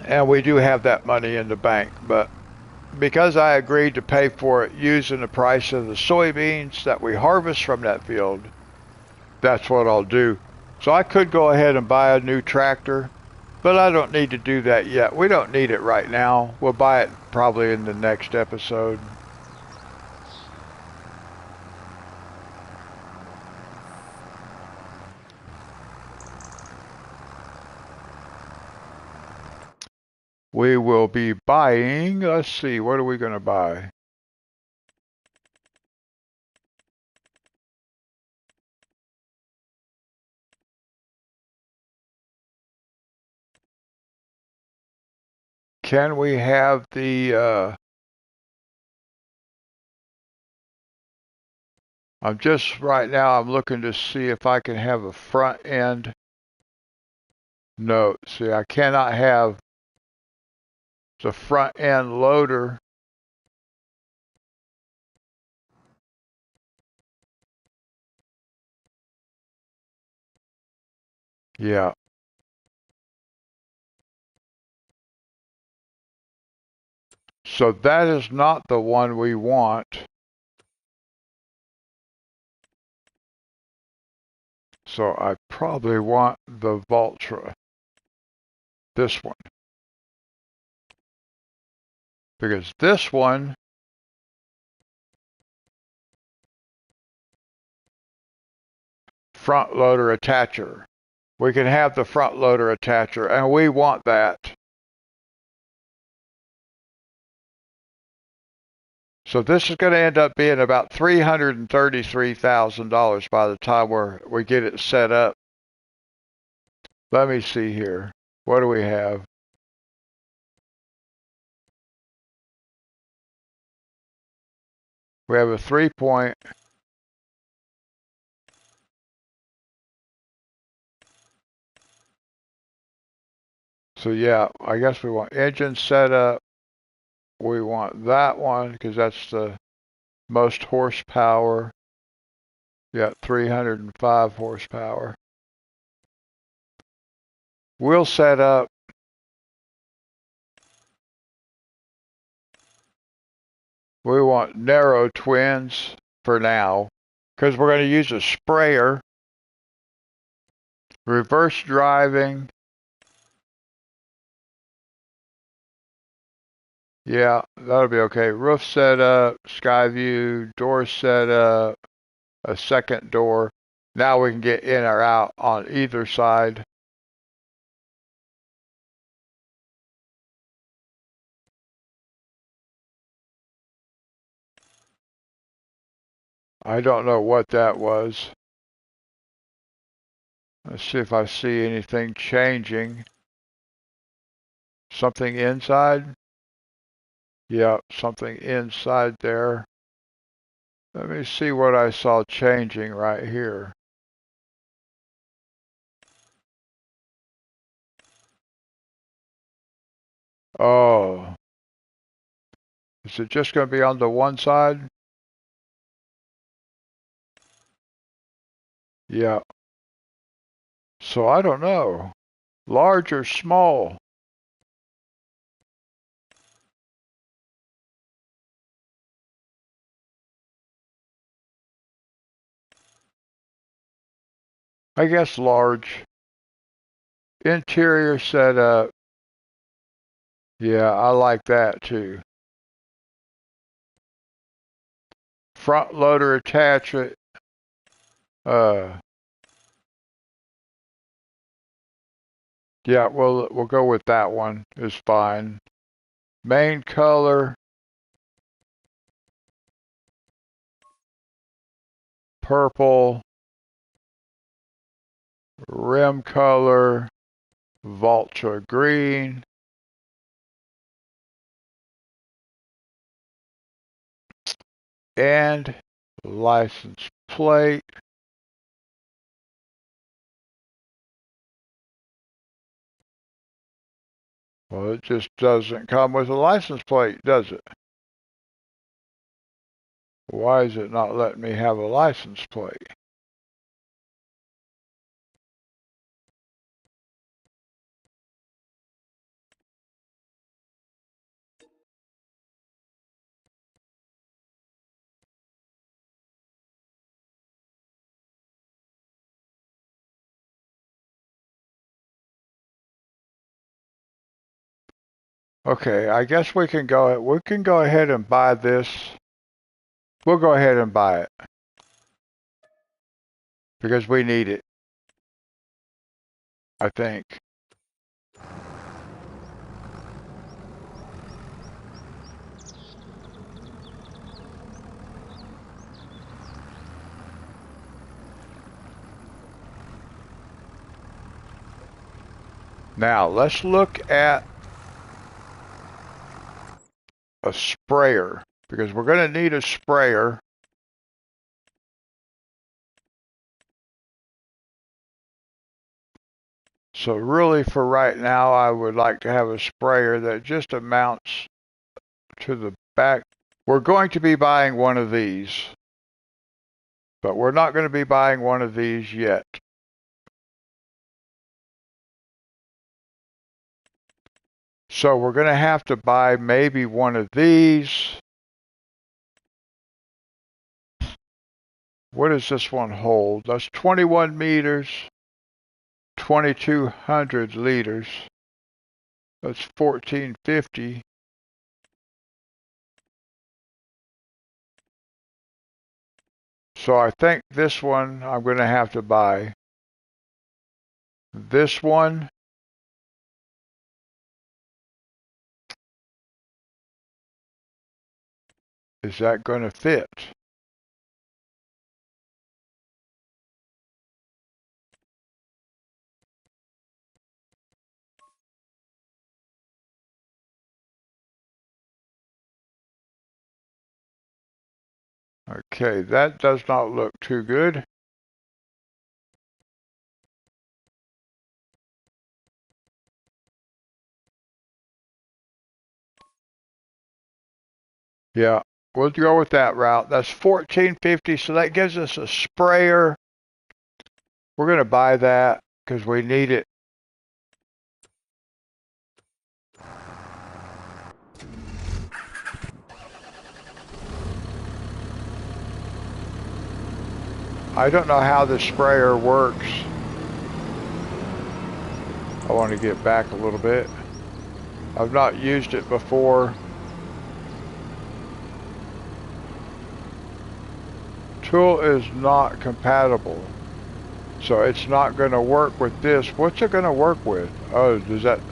And we do have that money in the bank, but because I agreed to pay for it using the price of the soybeans that we harvest from that field, that's what I'll do. So I could go ahead and buy a new tractor, but I don't need to do that yet. We don't need it right now. We'll buy it probably in the next episode. We will be buying, let's see, what are we going to buy? Can we have the, I'm just right now, I'm looking to see if I can have a front end. No, see, I cannot have the front end loader. Yeah. So that is not the one we want. So I probably want the Valtra, this one. Because this one, front loader attacher. We can have the front loader attacher, and we want that. So this is going to end up being about $333,000 by the time we get it set up. Let me see here. What do we have? We have a 3-point. So yeah, I guess we want engine setup. We want that one because that's the most horsepower. Yeah, 305 horsepower. We'll set up. We want narrow twins for now because we're going to use a sprayer. Reverse driving. Yeah, that'll be okay. Roof setup, sky view, door setup, a second door. Now we can get in or out on either side. I don't know what that was. Let's see if I see anything changing. Something inside? Yeah, something inside there. Let me see what I saw changing right here. Oh, is it just going to be on the one side? Yeah. So I don't know. Large or small? I guess large. Interior setup. Yeah, I like that too. Front loader attachment. Uh, yeah, we'll go with that one. Is fine. Main color. Purple. Rim color. Vulture green. And license plate. Well, it just doesn't come with a license plate, does it? Why is it not letting me have a license plate? Okay, I guess we can go ahead and buy this. We'll go ahead and buy it because we need it, I think. Now, let's look at a sprayer because we're going to need a sprayer. So really for right now, I would like to have a sprayer that just amounts to the back. We're going to be buying one of these, but we're not going to be buying one of these yet. So we're going to have to buy maybe one of these. What does this one hold? That's 21 meters, 2,200 liters. That's 1,450. So I think this one I'm going to have to buy. This one, is that going to fit? Okay, that does not look too good. Yeah, we'll go with that route. That's 1450, so that gives us a sprayer. We're going to buy that because we need it. I don't know how the sprayer works. I want to get back a little bit. I've not used it before. Tool is not compatible. So it's not going to work with this. What's it going to work with? Oh, does that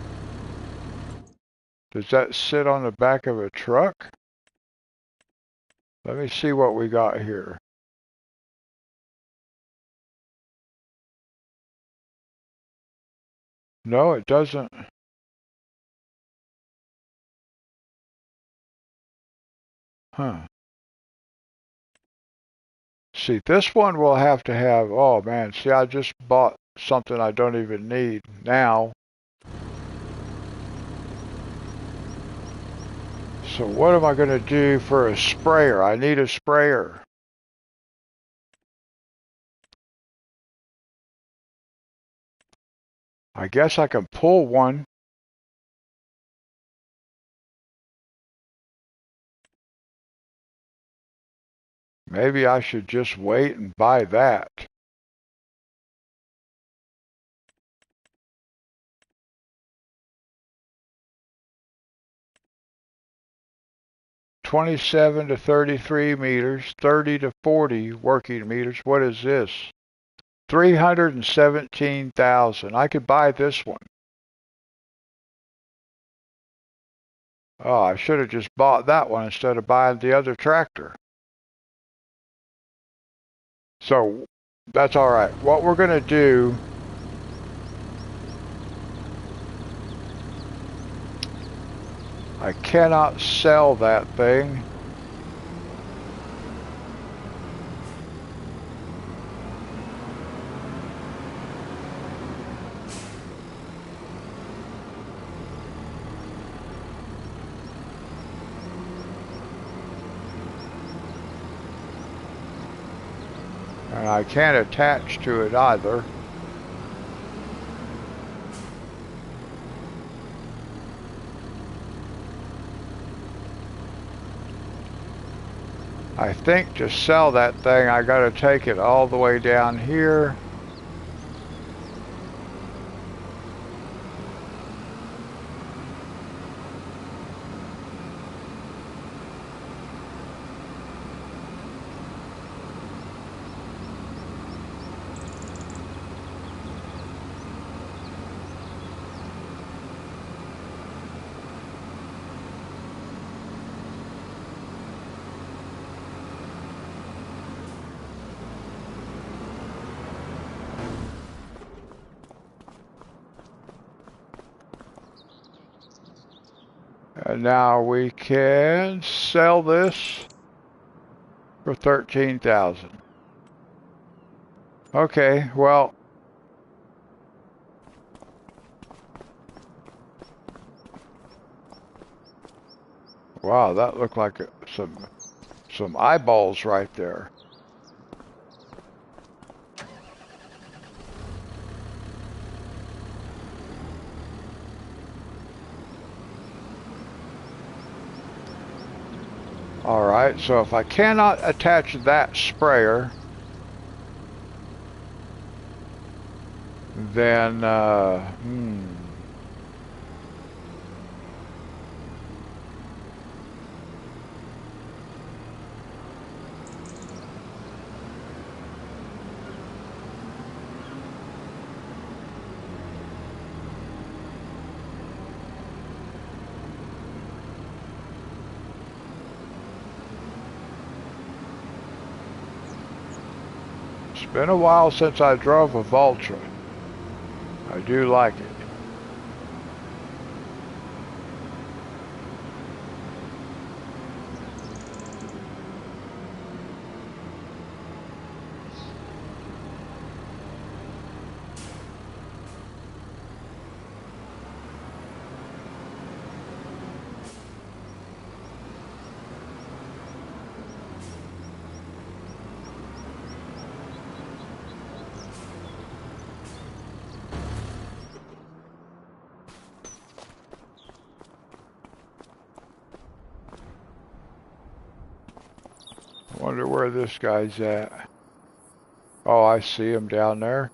sit on the back of a truck? Let me see what we got here. No, it doesn't. Huh. See, this one will have to have, oh man, see, I just bought something I don't even need now. So what am I going to do for a sprayer? I need a sprayer. I guess I can pull one. Maybe I should just wait and buy that. $27 to $33 meters, 30 to 40 working meters. What is this? 317,000. I could buy this one. Oh, I should have just bought that one instead of buying the other tractor. So that's all right. What we're going to do, I cannot sell that thing. I can't attach to it either. I think to sell that thing, I gotta take it all the way down here. And now we can sell this for 13,000. Okay, well, wow, that looked like some eyeballs right there. All right, so if I cannot attach that sprayer, then it's been a while since I drove a Vultra. I do like it. I wonder where this guy's at. Oh, I see him down there.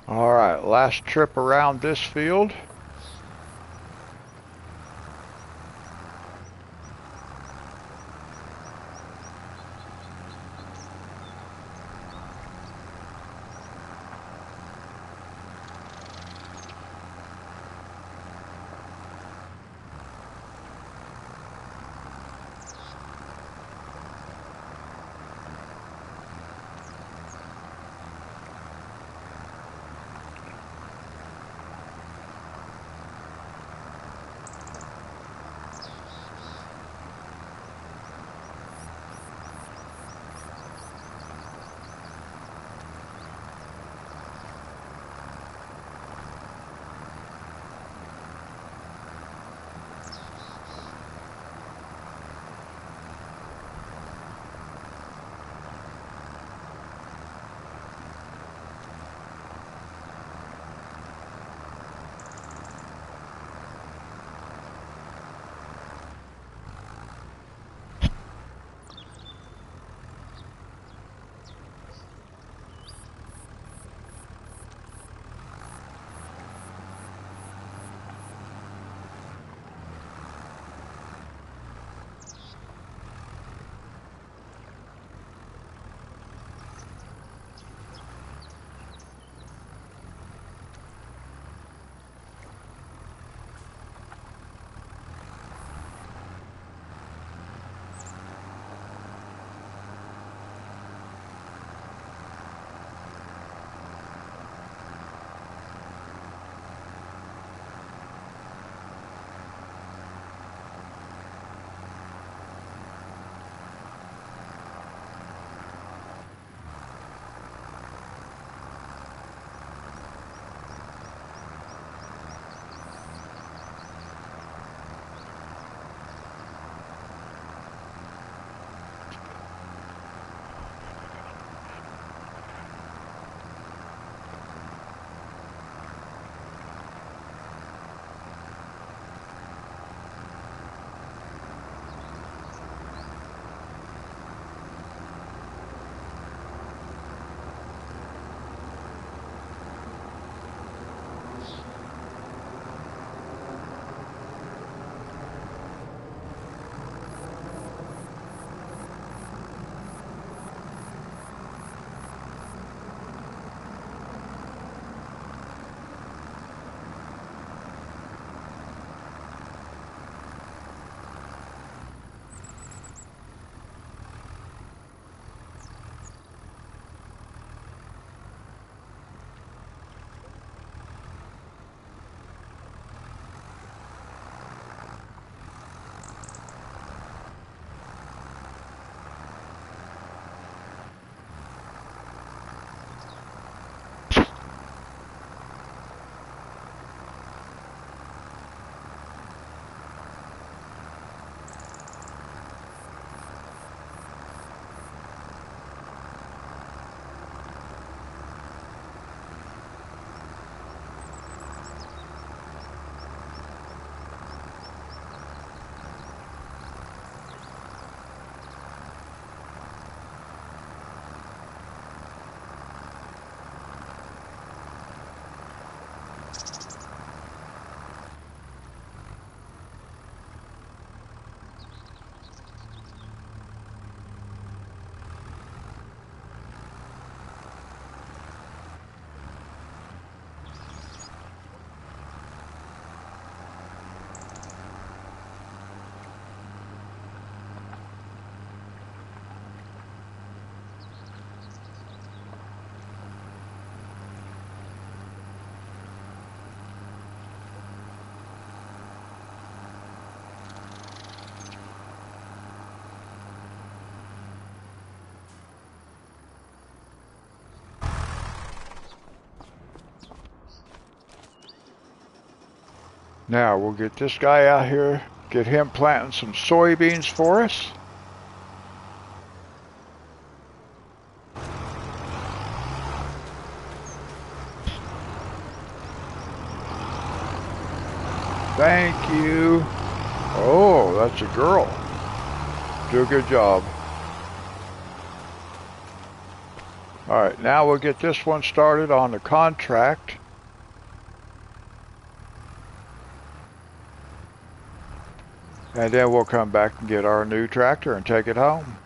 All right, last trip around this field. Now we'll get this guy out here, get him planting some soybeans for us. Thank you. Oh, that's a girl. Do a good job. Alright, now we'll get this one started on the contract. And then we'll come back and get our new tractor and take it home.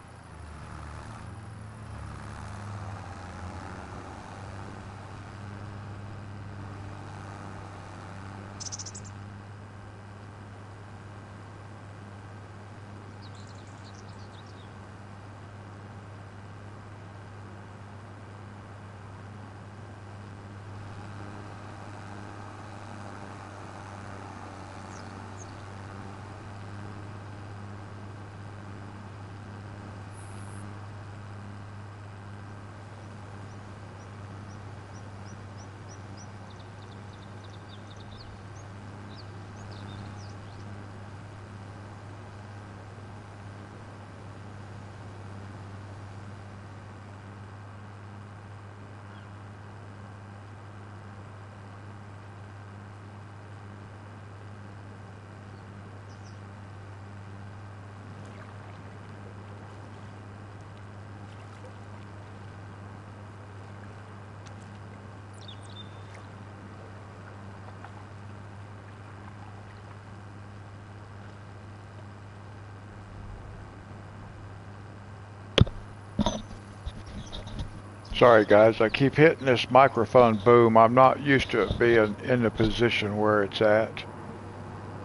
Sorry guys, I keep hitting this microphone boom. I'm not used to it being in the position where it's at.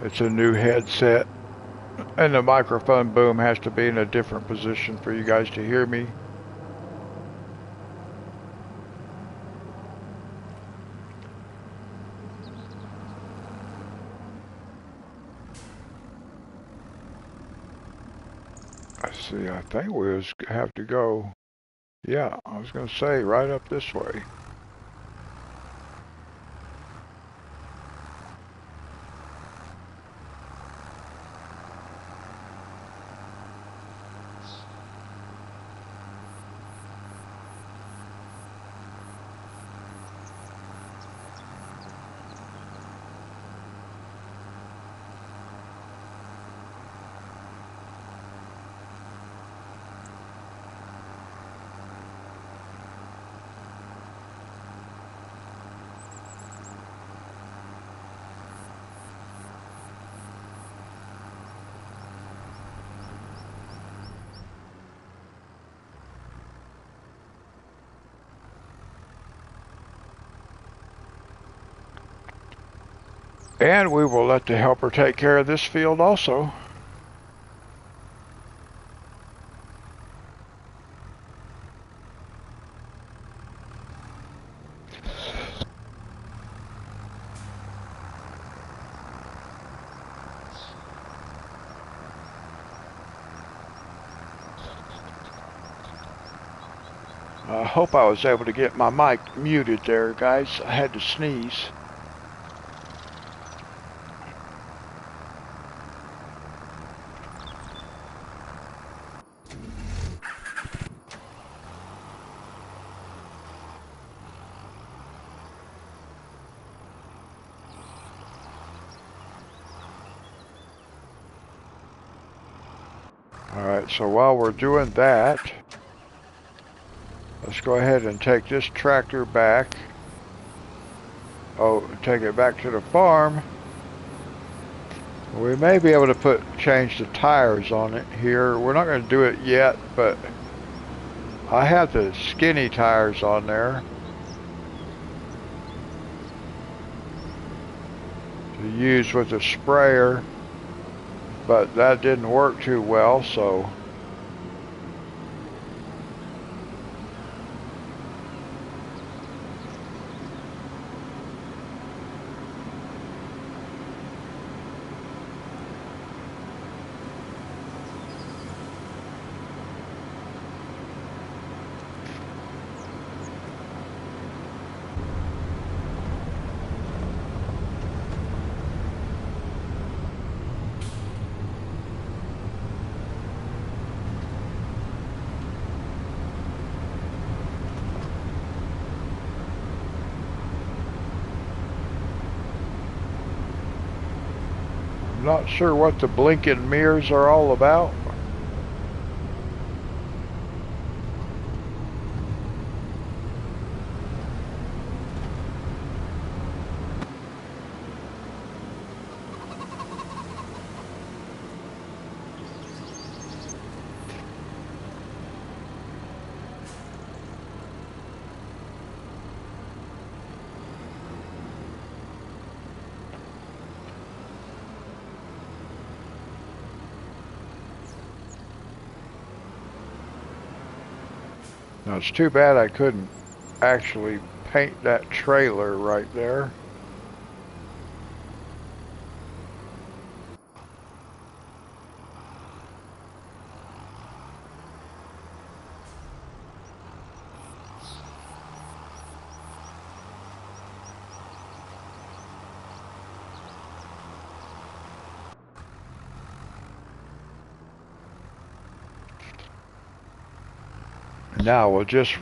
It's a new headset, and the microphone boom has to be in a different position for you guys to hear me. I see, I think we have to go, yeah, I was going to say right up this way. And we will let the helper take care of this field also. I hope I was able to get my mic muted there, guys. I had to sneeze. Alright, so while we're doing that, let's go ahead and take this tractor back. Oh, take it back to the farm. We may be able to change the tires on it here. We're not going to do it yet, but I have the skinny tires on there to use with the sprayer, but that didn't work too well, so I'm not sure what the blinking mirrors are all about. Now, it's too bad I couldn't actually paint that trailer right there. Now we'll just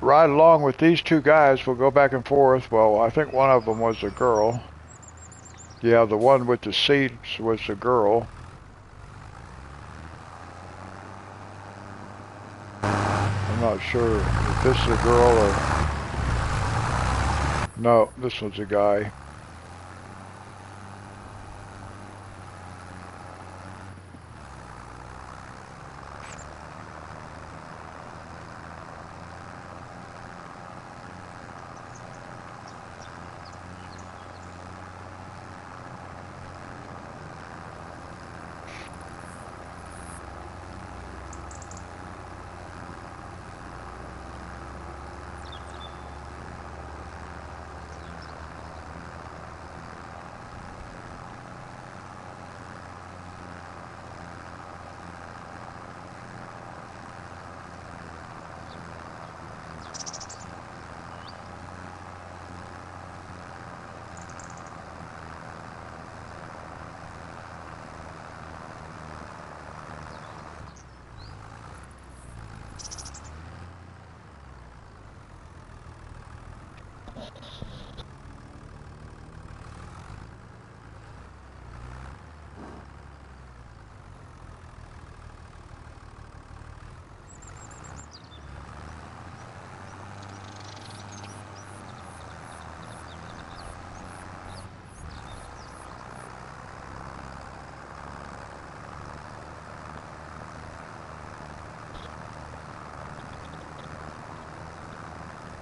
ride along with these two guys. We'll go back and forth. Well, I think one of them was a girl. Yeah, the one with the seats was the girl. I'm not sure if this is a girl or... No, this one's a guy.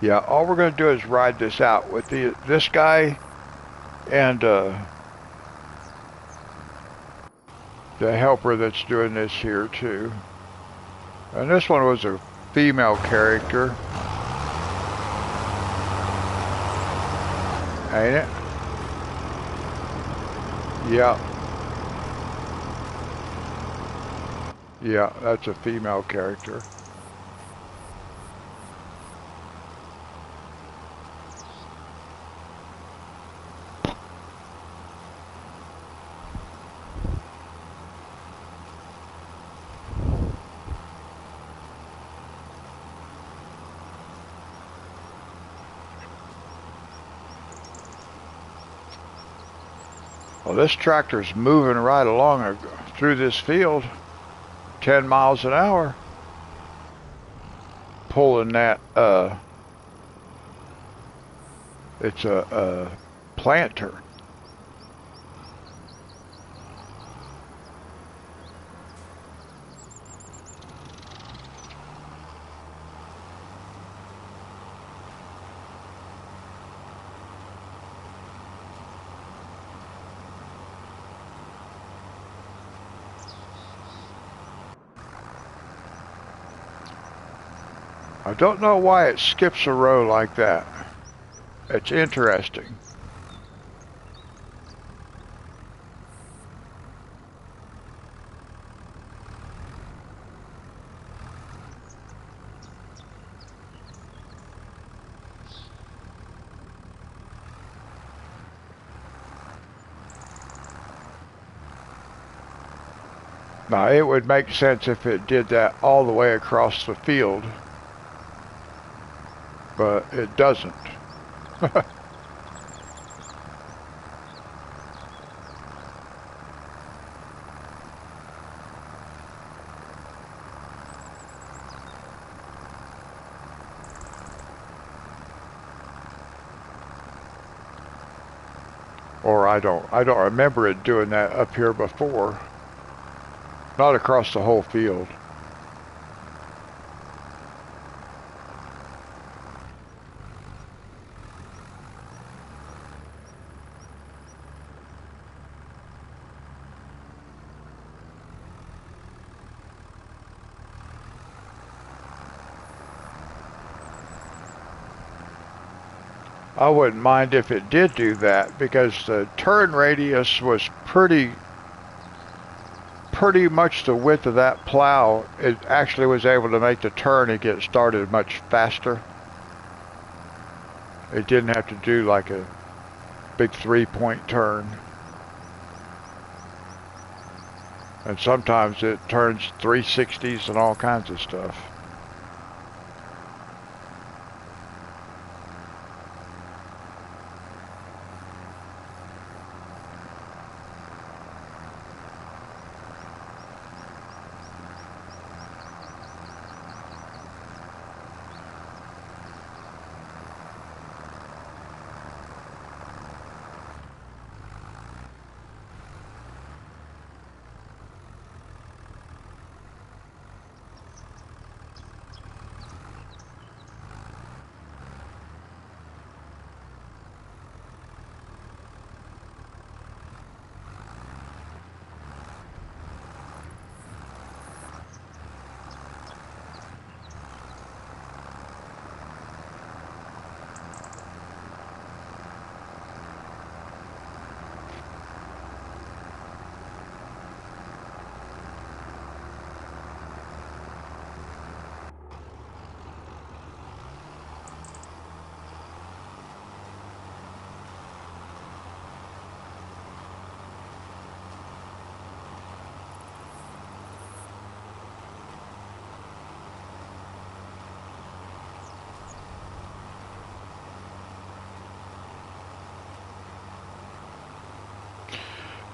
Yeah, all we're going to do is ride this out with this guy and the helper that's doing this here too. And this one was a female character. Ain't it? Yeah. Yeah, that's a female character. Well, this tractor's moving right along through this field, 10 miles an hour, pulling that, it's a planter. I don't know why it skips a row like that. It's interesting. Now, it would make sense if it did that all the way across the field, but it doesn't. Or I don't remember it doing that up here before. Not across the whole field. I wouldn't mind if it did do that because the turn radius was pretty much the width of that plow. It actually was able to make the turn and get started much faster. It didn't have to do like a big 3-point turn. And sometimes it turns 360s and all kinds of stuff.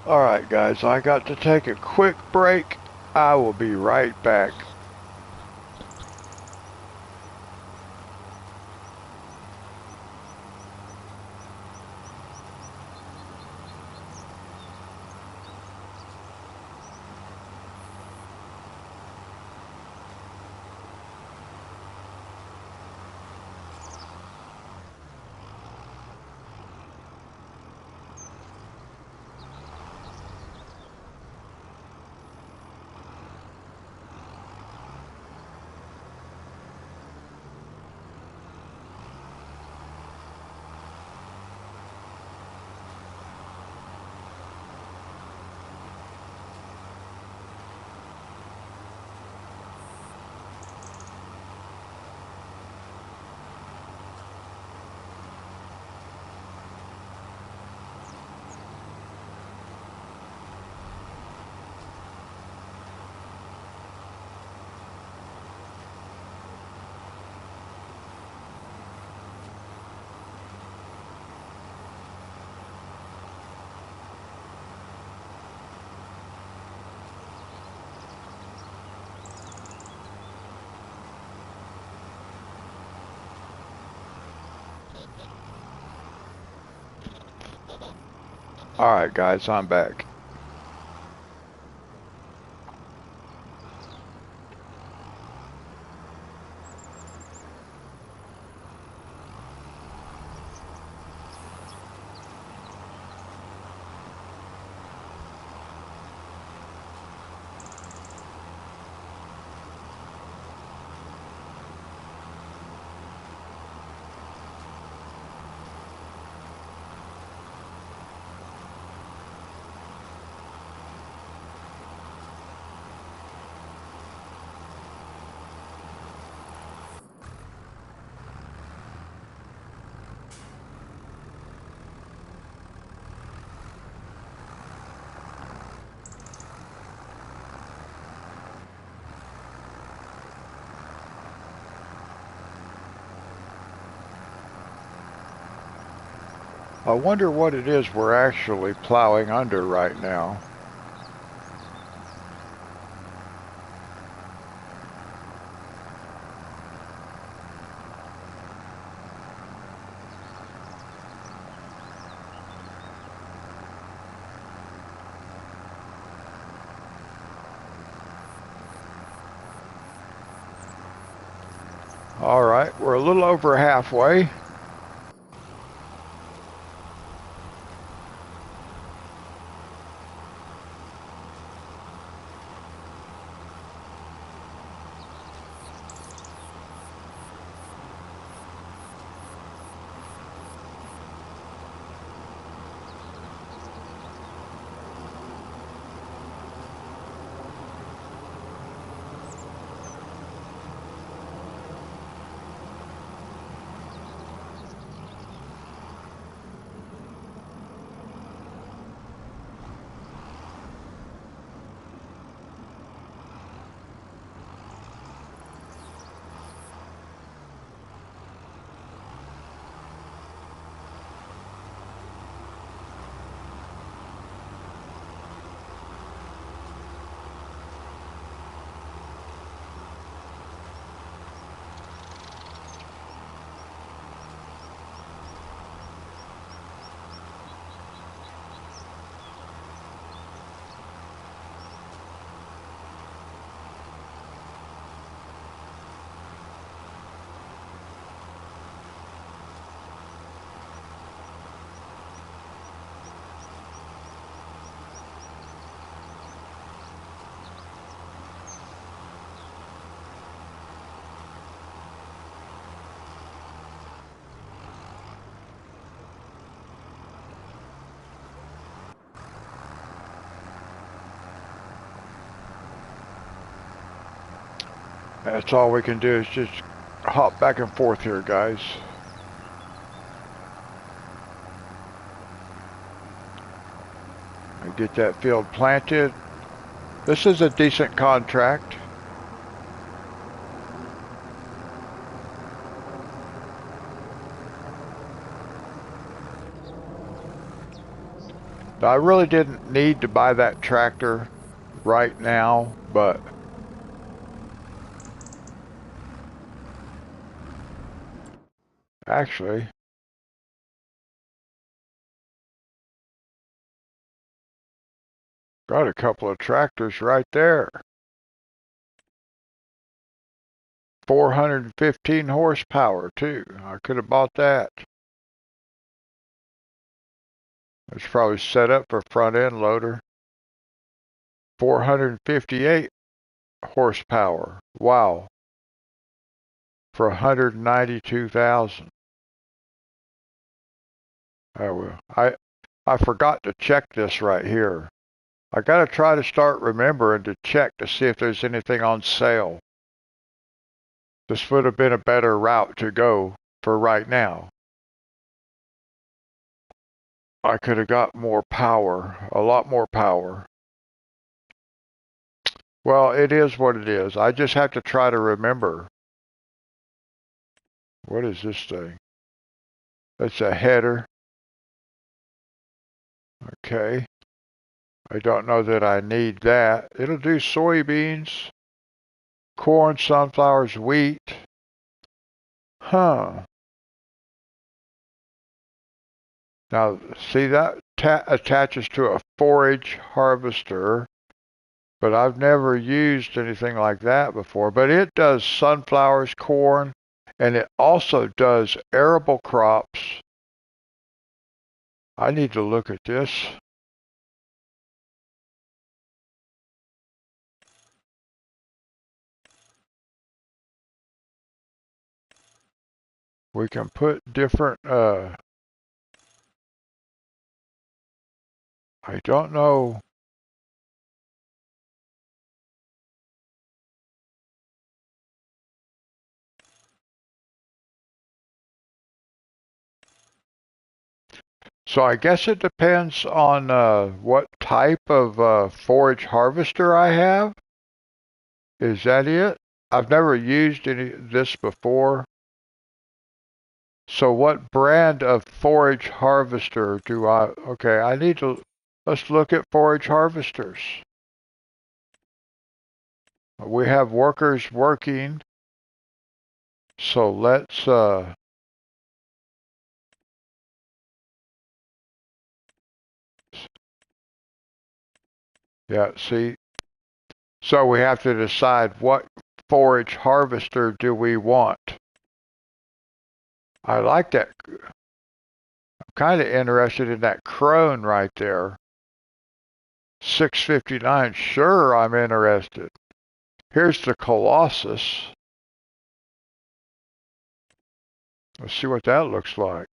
Alright guys, I got to take a quick break. I will be right back. Alright guys, I'm back. I wonder what it is we're actually plowing under right now. All right, we're a little over halfway. That's all we can do is just hop back and forth here, guys. And get that field planted. This is a decent contract. I really didn't need to buy that tractor right now, but actually, got a couple of tractors right there. 415 horsepower too. I could have bought that. It's probably set up for front end loader. 458 horsepower. Wow. For 192,000. Oh well. I forgot to check this right here. I gotta try to start remembering to check to see if there's anything on sale. This would have been a better route to go for right now. I could have got more power, a lot more power. Well, it is what it is. I just have to try to remember. What is this thing? It's a header. Okay. I don't know that I need that. It'll do soybeans, corn, sunflowers, wheat. Huh. Now, see that attaches to a forage harvester, but I've never used anything like that before. But it does sunflowers, corn, and it also does arable crops. I need to look at this. We can put different, I don't know. So I guess it depends on what type of forage harvester I have. Is that it? I've never used any this before. So what brand of forage harvester do I? Okay, I need to. Let's look at forage harvesters. We have workers working. So let's yeah, see. So we have to decide what forage harvester do we want. I like that. I'm kind of interested in that crone right there. 659. Sure, I'm interested. Here's the Colossus. Let's see what that looks like.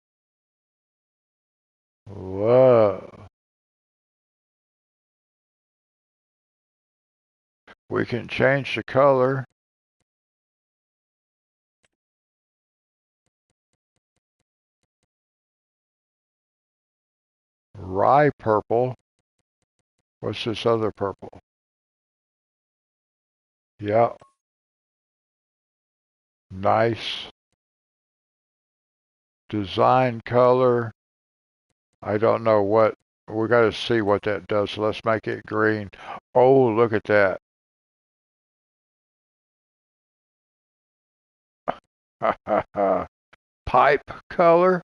Whoa. We can change the color. Rye purple. What's this other purple? Yeah. Nice. Design color. I don't know what. We got to see what that does. So let's make it green. Oh, look at that. Pipe color?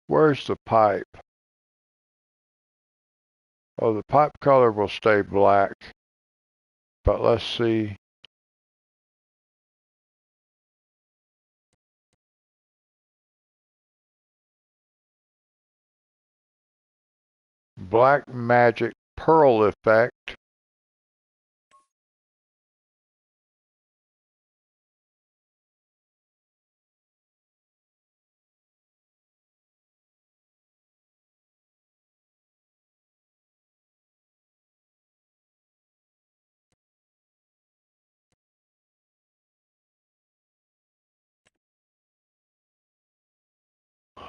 Where's the pipe? Oh, the pipe color will stay black. But let's see. Black magic pearl effect.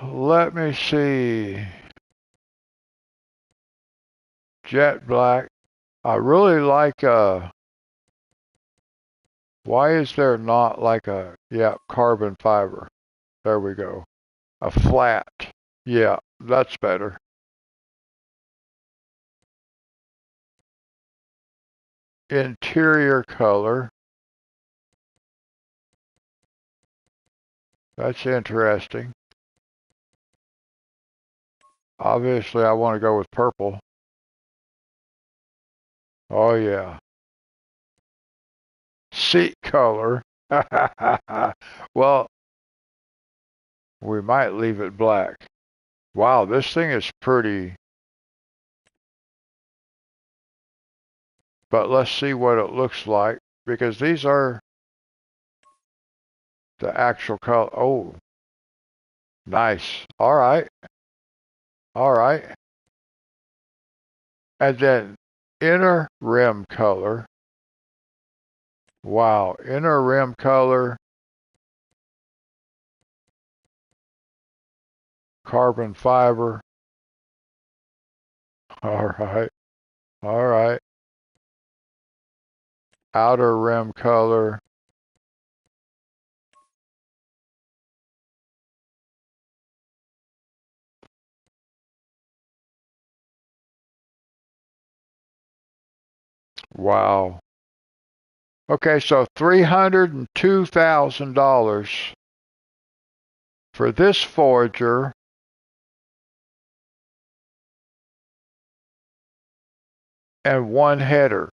Let me see. Jet black. I really like why is there not like carbon fiber? There we go. A flat. Yeah, that's better. Interior color. That's interesting. Obviously, I want to go with purple. Oh, yeah. Seat color. Well, we might leave it black. Wow, this thing is pretty. But let's see what it looks like, because these are the actual color. Oh, nice. All right. All right. And then inner rim color. Wow, inner rim color. Carbon fiber. All right. All right. Outer rim color. Wow. Okay, so $302,000 for this Forager and one header.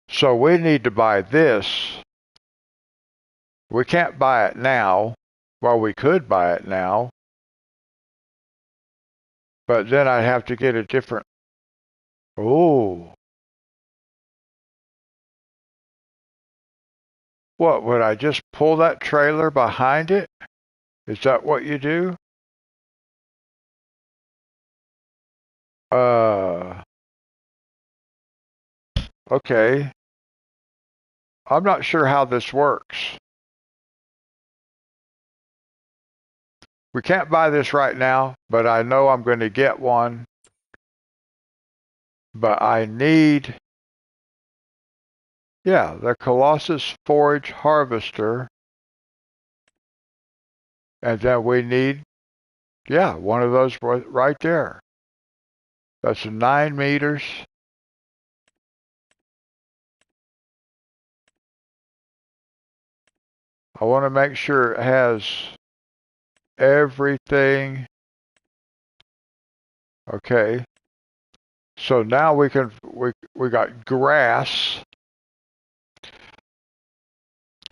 So we need to buy this. We can't buy it now. Well, we could buy it now, but then I'd have to get a different. Oh. What, would I just pull that trailer behind it? Is that what you do? Okay. I'm not sure how this works. We can't buy this right now, but I know I'm going to get one. But I need, the Colossus Forage Harvester. And then we need, one of those right there. That's 9 meters. I want to make sure it has everything. Okay. So now we got grass.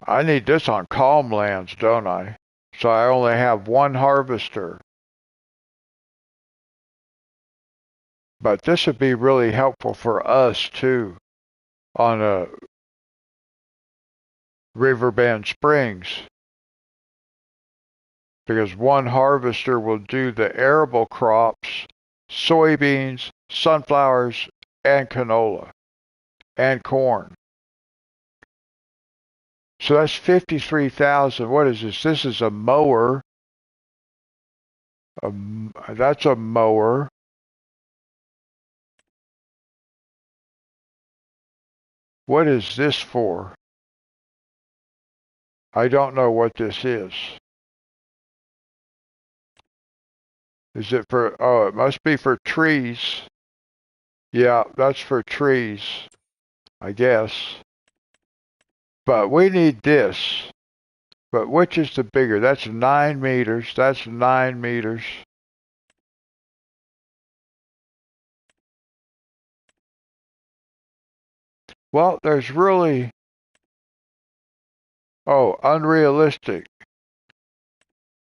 I need this on calm lands, don't I? So I only have one harvester. But this would be really helpful for us too on Riverbend Springs, because one harvester will do the arable crops, soybeans, sunflowers, and canola, and corn. So that's 53,000. What is this? This is a mower. That's a mower. What is this for? I don't know what this is. Is it for, oh, it must be for trees. Yeah, that's for trees, I guess. But we need this. But which is the bigger? That's 9 meters. That's 9 meters. Well, there's really, oh, unrealistic.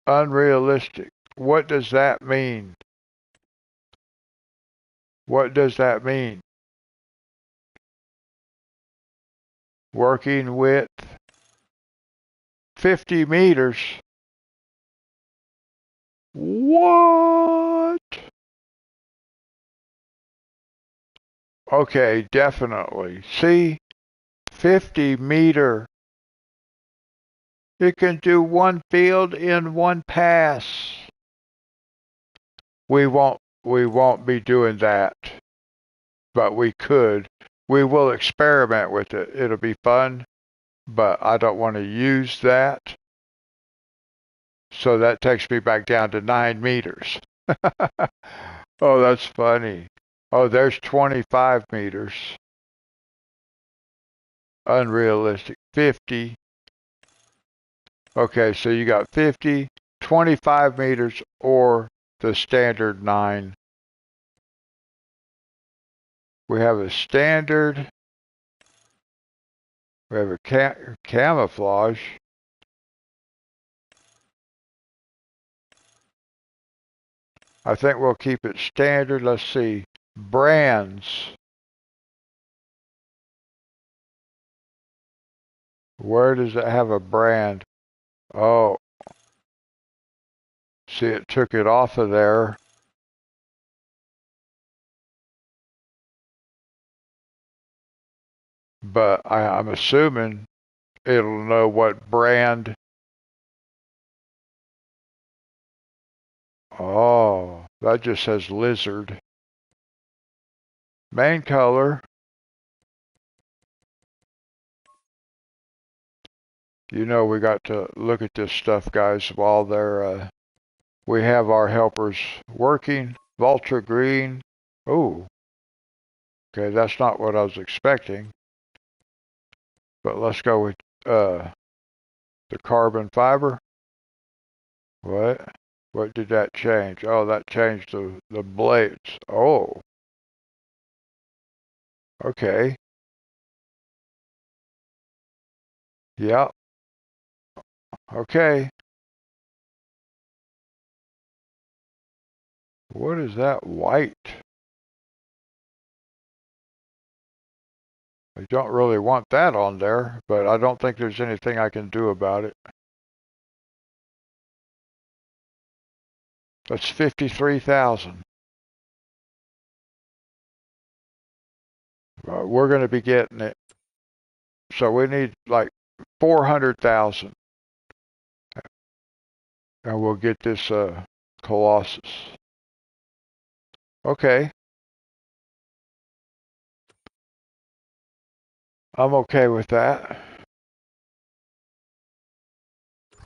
Unrealistic. What does that mean? What does that mean? Working width, 50 meters. What? Okay, definitely. See, 50-meter. It can do one field in one pass. We won't be doing that, but we could. We will experiment with it. It'll be fun, but I don't want to use that. So that takes me back down to 9 meters. Oh, that's funny. Oh, there's 25 meters. Unrealistic. 50. Okay, so you got 50, 25 meters, or the standard 9. We have a standard. We have a camouflage. I think we'll keep it standard. Let's see. Brands. Where does it have a brand? Oh, see, it took it off of there. But I'm assuming it'll know what brand. Oh, that just says lizard. Main color. You know we got to look at this stuff, guys, while we have our helpers working. Vulture green. Oh, okay, that's not what I was expecting. But let's go with the carbon fiber. What? What did that change? Oh, that changed the blades. Oh, okay. Yep. Okay. What is that white? I don't really want that on there, but I don't think there's anything I can do about it. That's 53,000. We're going to be getting it. So we need like 400,000. And we'll get this Colossus. Okay. I'm okay with that.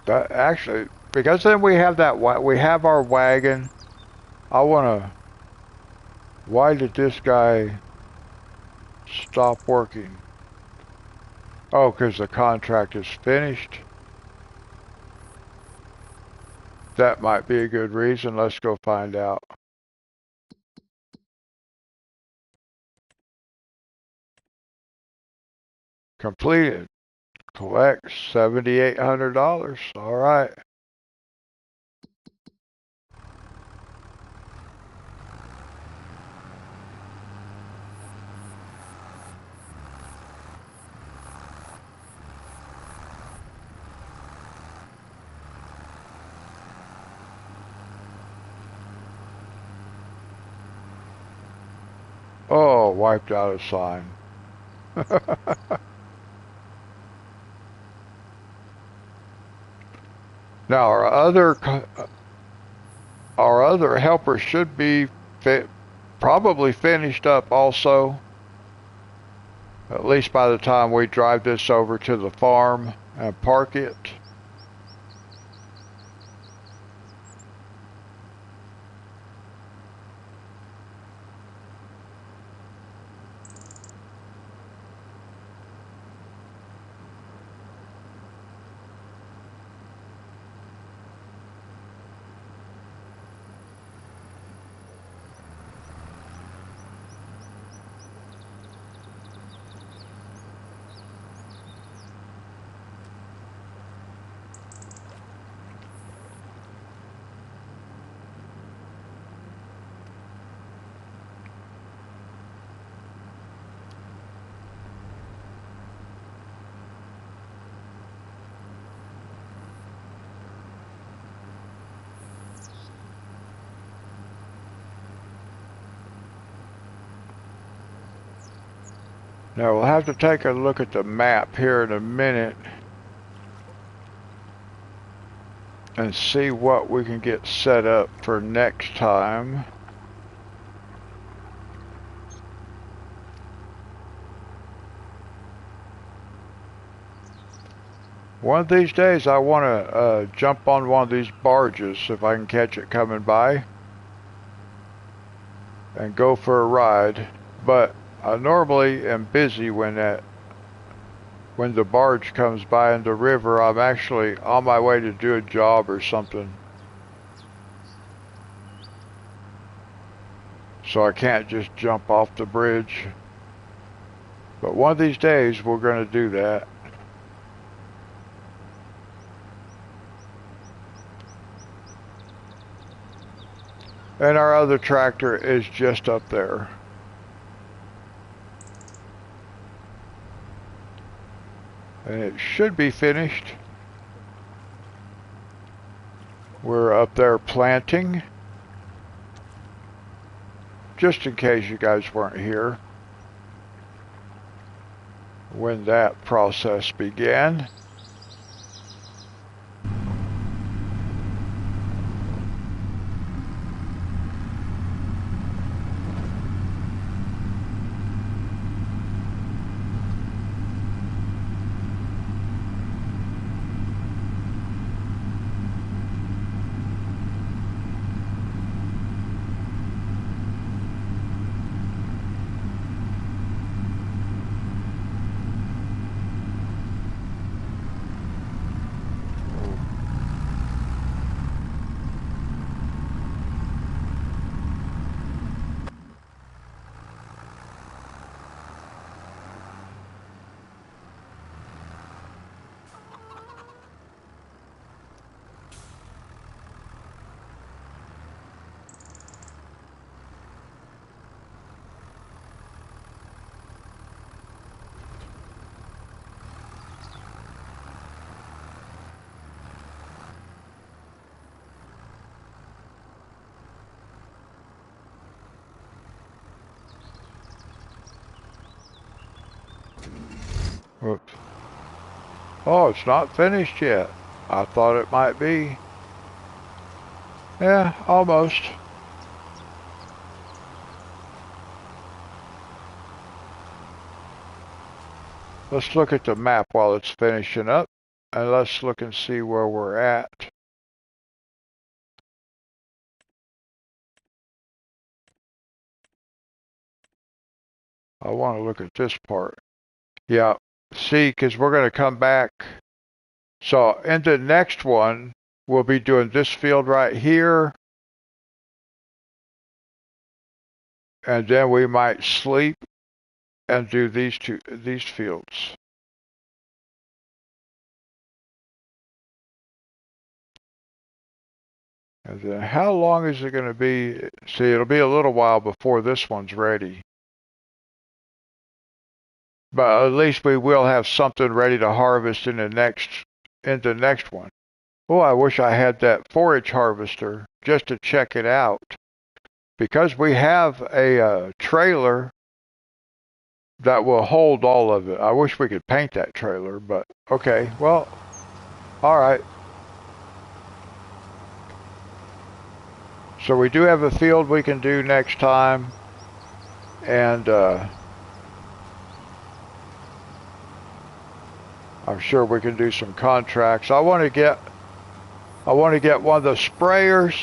That actually, because then we have we have our wagon. I want to, why did this guy stop working? Oh, because the contract is finished. That might be a good reason. Let's go find out. Completed. Collect $7,800. All right. it wiped out a sign. Now our other helper should be probably finished up also. At least by the time we drive this over to the farm and park it. Now we'll have to take a look at the map here in a minute and see what we can get set up for next time. One of these days I want to jump on one of these barges if I can catch it coming by and go for a ride, but I normally am busy when the barge comes by in the river. I'm actually on my way to do a job or something. So I can't just jump off the bridge. But one of these days we're going to do that. And our other tractor is just up there. And it should be finished. We're up there planting. Just in case you guys weren't here when that process began. Whoops. Oh, it's not finished yet. I thought it might be. Yeah, almost. Let's look at the map while it's finishing up, and let's look and see where we're at. I want to look at this part. Yeah, see, because we're going to come back. So in the next one, we'll be doing this field right here. And then we might sleep and do these fields. And then how long is it going to be? See, it'll be a little while before this one's ready. But at least we will have something ready to harvest in the next one. Oh, I wish I had that forage harvester just to check it out. Because we have a trailer that will hold all of it. I wish we could paint that trailer, but okay. Well, all right. So we do have a field we can do next time, and I'm sure we can do some contracts. I want to get one of the sprayers,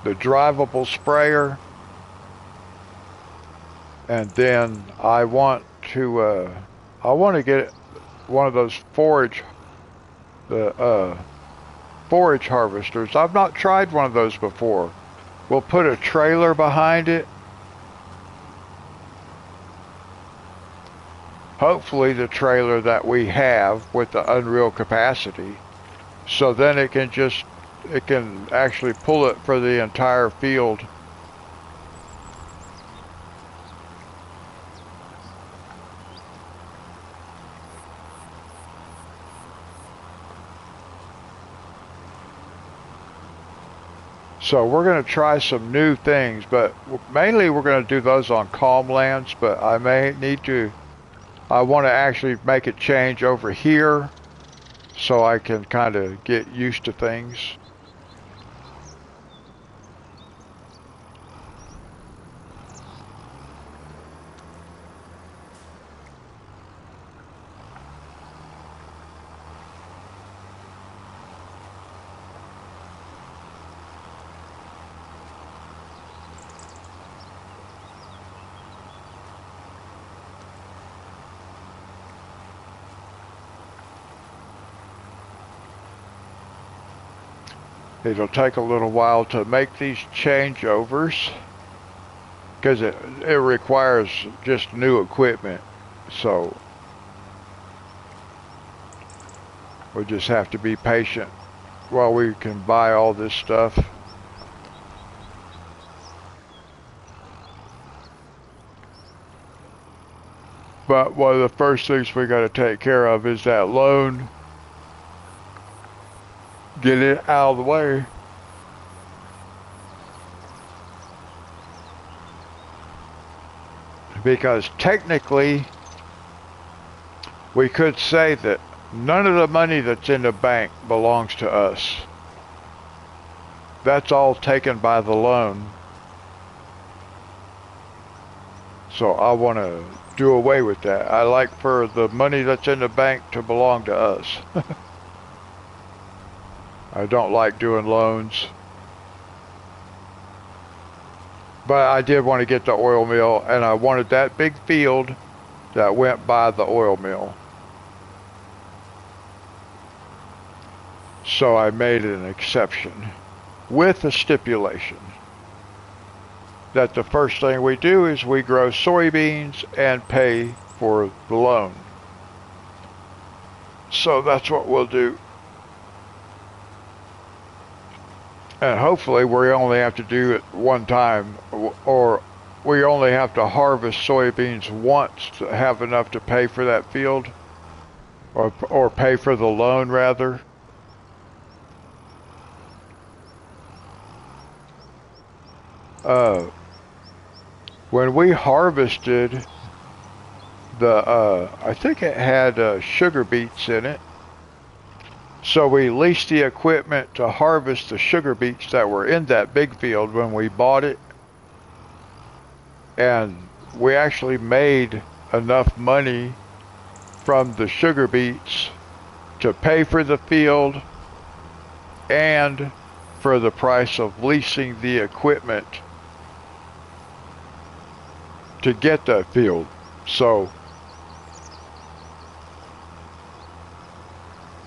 the drivable sprayer, and then I want to get one of those the forage harvesters. I've not tried one of those before. We'll put a trailer behind it. Hopefully the trailer that we have with the unreal capacity. So then it can actually pull it for the entire field. So we're going to try some new things, but mainly we're going to do those on calm lands, but I want to actually make a change over here so I can kind of get used to things. It'll take a little while to make these changeovers because it requires just new equipment. So we just have to be patient while we can buy all this stuff. But one of the first things we got to take care of is that loan. Get it out of the way. Because technically, we could say that none of the money that's in the bank belongs to us. That's all taken by the loan. So I want to do away with that. I like for the money that's in the bank to belong to us. I don't like doing loans. But I did want to get the oil mill, and I wanted that big field that went by the oil mill. So I made an exception with a stipulation that the first thing we do is we grow soybeans and pay for the loan. So that's what we'll do. And hopefully we only have to do it one time, or we only have to harvest soybeans once to have enough to pay for that field, or pay for the loan rather. When we harvested I think it had sugar beets in it. So we leased the equipment to harvest the sugar beets that were in that big field when we bought it. And we actually made enough money from the sugar beets to pay for the field and for the price of leasing the equipment to get that field. So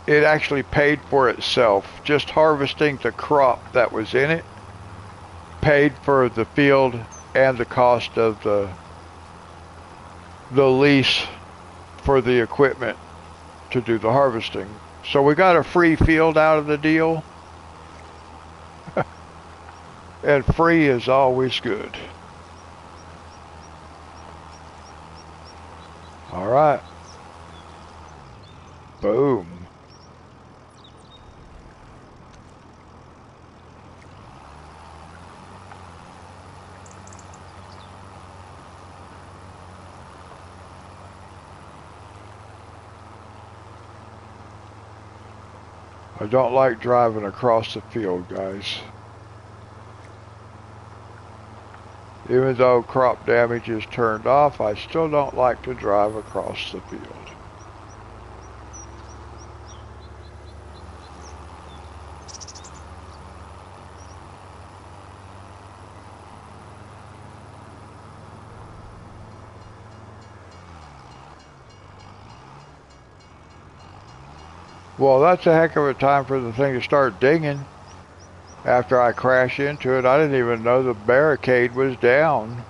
it actually paid for itself. Just harvesting the crop that was in it paid for the field and the cost of the lease for the equipment to do the harvesting. So we got a free field out of the deal. And free is always good. All right. Boom. I don't like driving across the field, guys. Even though crop damage is turned off, I still don't like to drive across the field. Well, that's a heck of a time for the thing to start dinging. After I crash into it, I didn't even know the barricade was down.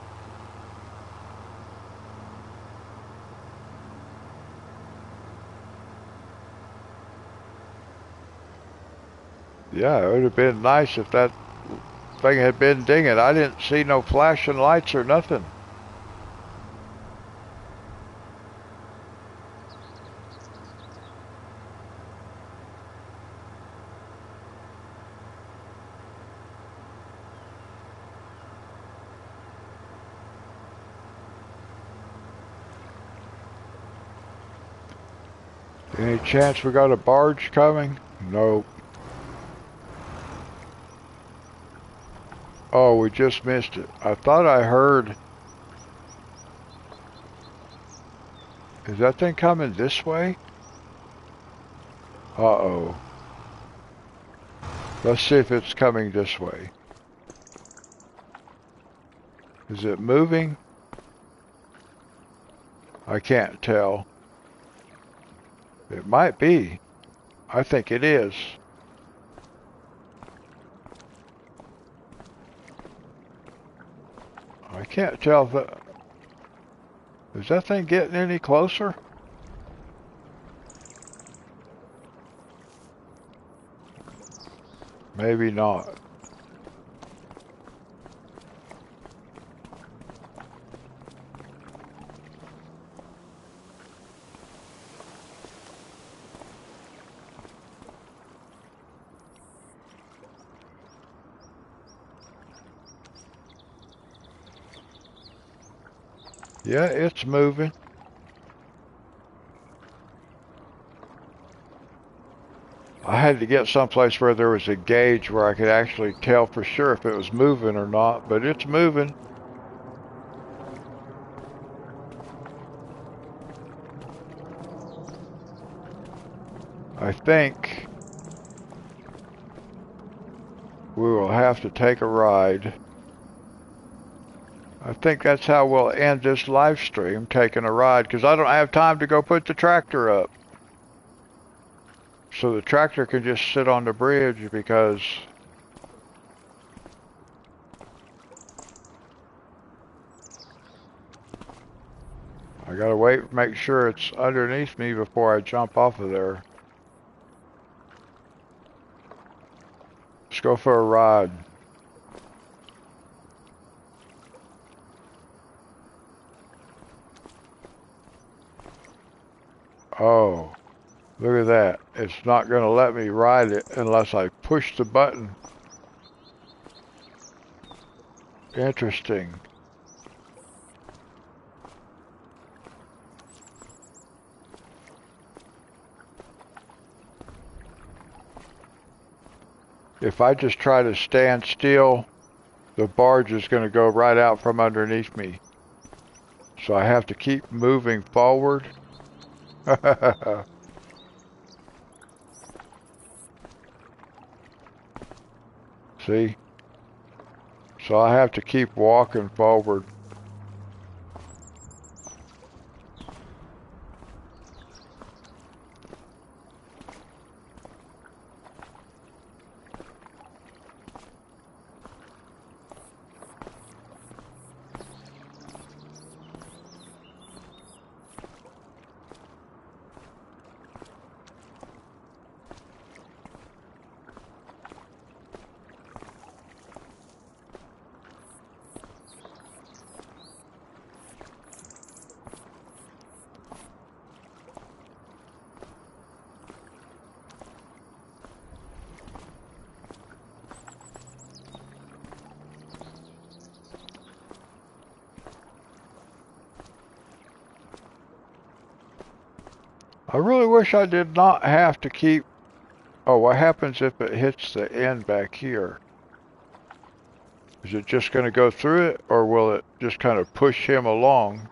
Yeah, it would have been nice if that thing had been dinging. I didn't see no flashing lights or nothing. Any chance we got a barge coming? Nope. Oh, we just missed it. I thought I heard... Is that thing coming this way? Uh-oh. Let's see if it's coming this way. Is it moving? I can't tell. It might be. I think it is. I can't tell if that... Is that thing getting any closer? Maybe not. Yeah, it's moving. I had to get someplace where there was a gauge where I could actually tell for sure if it was moving or not, but it's moving. I think we will have to take a ride. I think that's how we'll end this live stream, taking a ride, because I don't have time to go put the tractor up. So the tractor can just sit on the bridge because I gotta wait, make sure it's underneath me before I jump off of there. Let's go for a ride. Oh, look at that. It's not going to let me ride it unless I push the button. Interesting. If I just try to stand still, the barge is going to go right out from underneath me. So I have to keep moving forward. See? So I have to keep walking forward. I really wish I did not have to keep Oh, what happens if it hits the end back here? Is it just going to go through it, or will it just kind of push him along?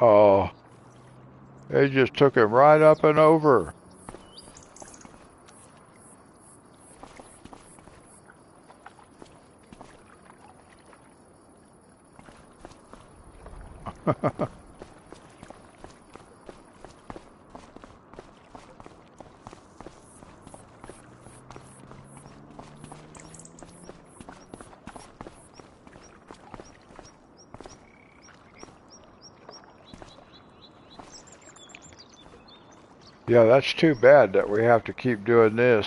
Oh, they just took him right up and over. Yeah, that's too bad that we have to keep doing this.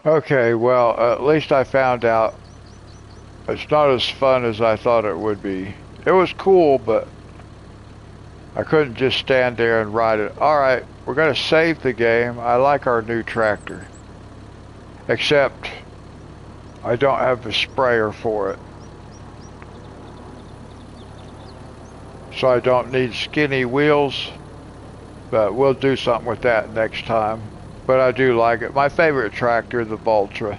Okay, well, at least I found out it's not as fun as I thought it would be. It was cool, but I couldn't just stand there and ride it. Alright, we're going to save the game. I like our new tractor. Except, I don't have a sprayer for it. So I don't need skinny wheels. But we'll do something with that next time. But I do like it. My favorite tractor, the Valtra.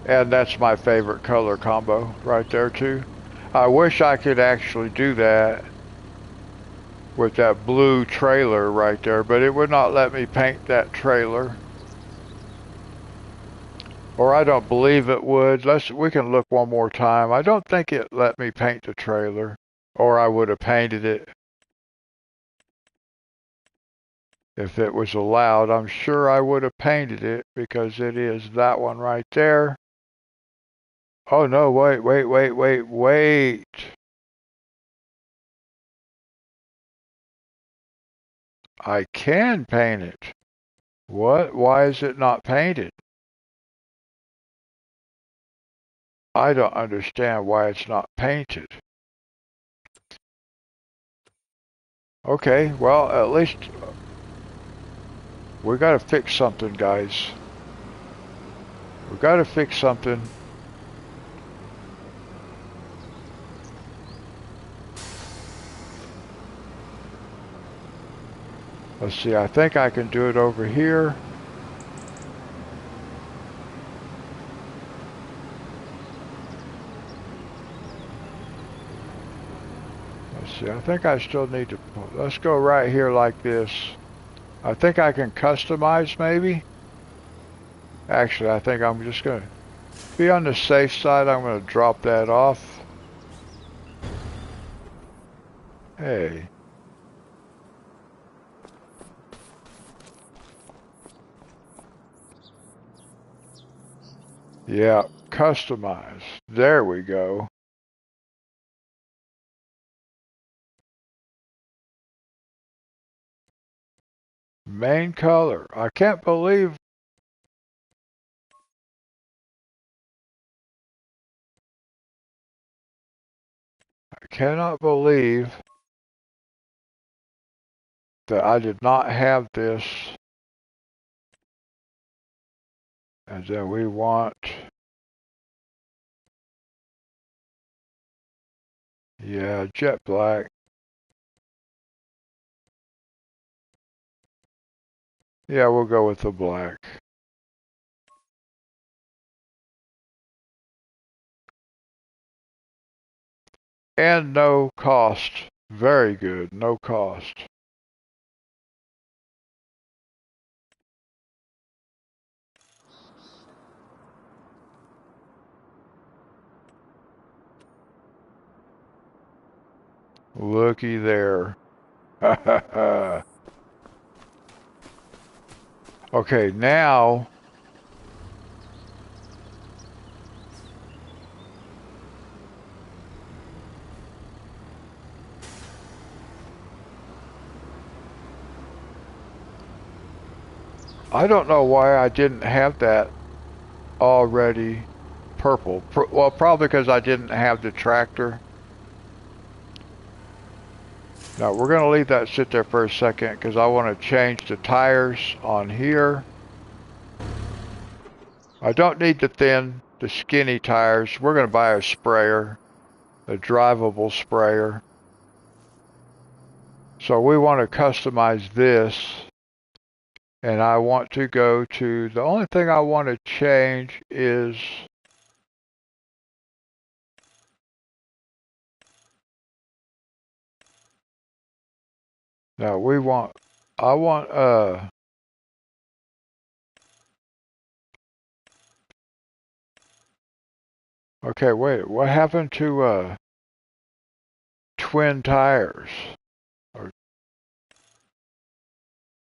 And that's my favorite color combo right there too. I wish I could actually do that with that blue trailer right there, but it would not let me paint that trailer. Or I don't believe it would. We can look one more time. I don't think it let me paint the trailer, or I would have painted it if it was allowed. I'm sure I would have painted it because it is that one right there. Oh no, wait. I can paint it. What? Why is it not painted? I don't understand why it's not painted. Okay, well, at least we gotta fix something, guys. We gotta fix something. Let's see, I think I can do it over here. Let's see, I think I still need to, let's go right here like this. I think I can customize maybe. Actually, I think I'm just gonna be on the safe side. I'm gonna drop that off. Hey. Yeah, customize. There we go. Main color. I can't believe, I cannot believe that I did not have this. And then we want, yeah, jet black. Yeah, we'll go with the black. And no cost. Very good, no cost. Looky there. Okay, now I don't know why I didn't have that already purple. Well, probably because I didn't have the tractor. Now we're going to leave that sit there for a second because I want to change the tires on here. I don't need the skinny tires. We're going to buy a sprayer, a drivable sprayer. So we want to customize this. And I want to go to, the only thing I want to change is no, I want, okay, wait, what happened to, twin tires? Or,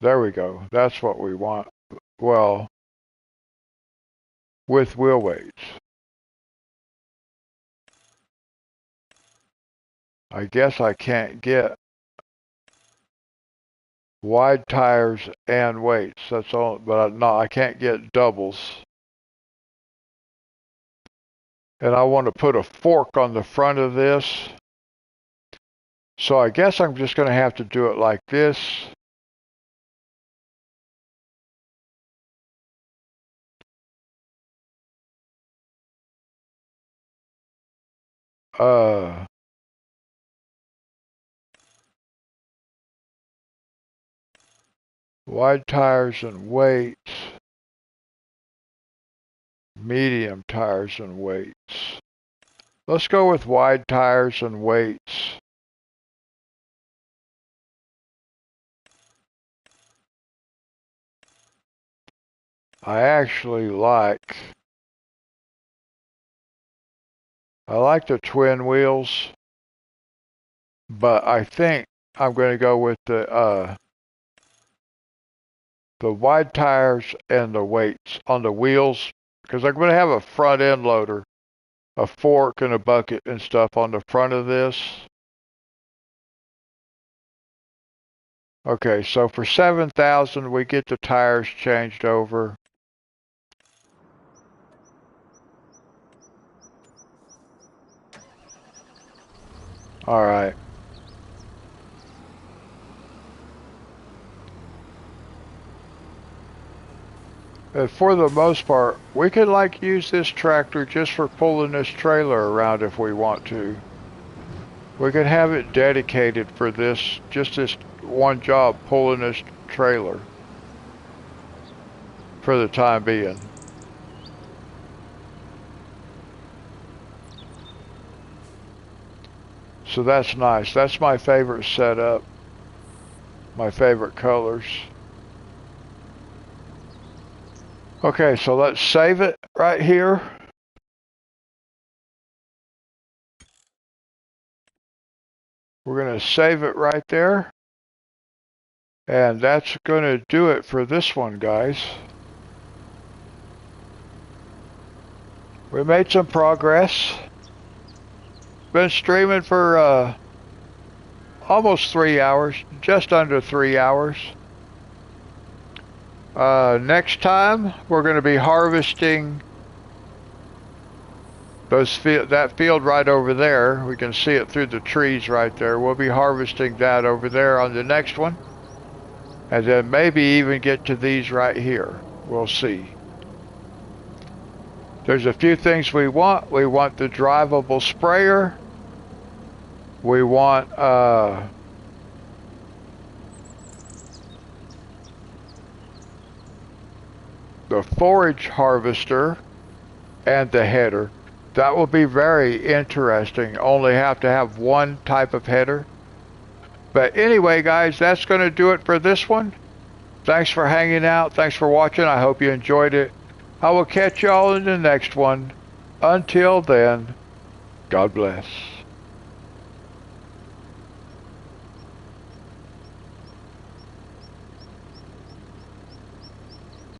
there we go, that's what we want. Well, with wheel weights. I guess I can't get wide tires and weights, that's all, but no, I can't get doubles. And I want to put a fork on the front of this. So I guess I'm just going to have to do it like this. Wide tires and weights. Medium tires and weights. Let's go with wide tires and weights. I like the twin wheels, but I think I'm going to go with the wide tires and the weights on the wheels, because I'm going to have a front end loader, a fork and a bucket and stuff on the front of this. Okay, so for 7,000 we get the tires changed over. All right. And for the most part, we could like use this tractor just for pulling this trailer around if we want to. We could have it dedicated for this, just this one job, pulling this trailer for the time being. So that's nice. That's my favorite setup. My favorite colors. Okay, so let's save it right here. We're going to save it right there. And that's going to do it for this one, guys. We made some progress. Been streaming for almost 3 hours, just under 3 hours. Next time, we're going to be harvesting that field right over there. We can see it through the trees right there. We'll be harvesting that over there on the next one. And then maybe even get to these right here. We'll see. There's a few things we want. We want the drivable sprayer. We want the forage harvester and the header. That will be very interesting. Only have to have one type of header. But anyway, guys, that's going to do it for this one. Thanks for hanging out. Thanks for watching. I hope you enjoyed it. I will catch y'all in the next one. Until then, God bless.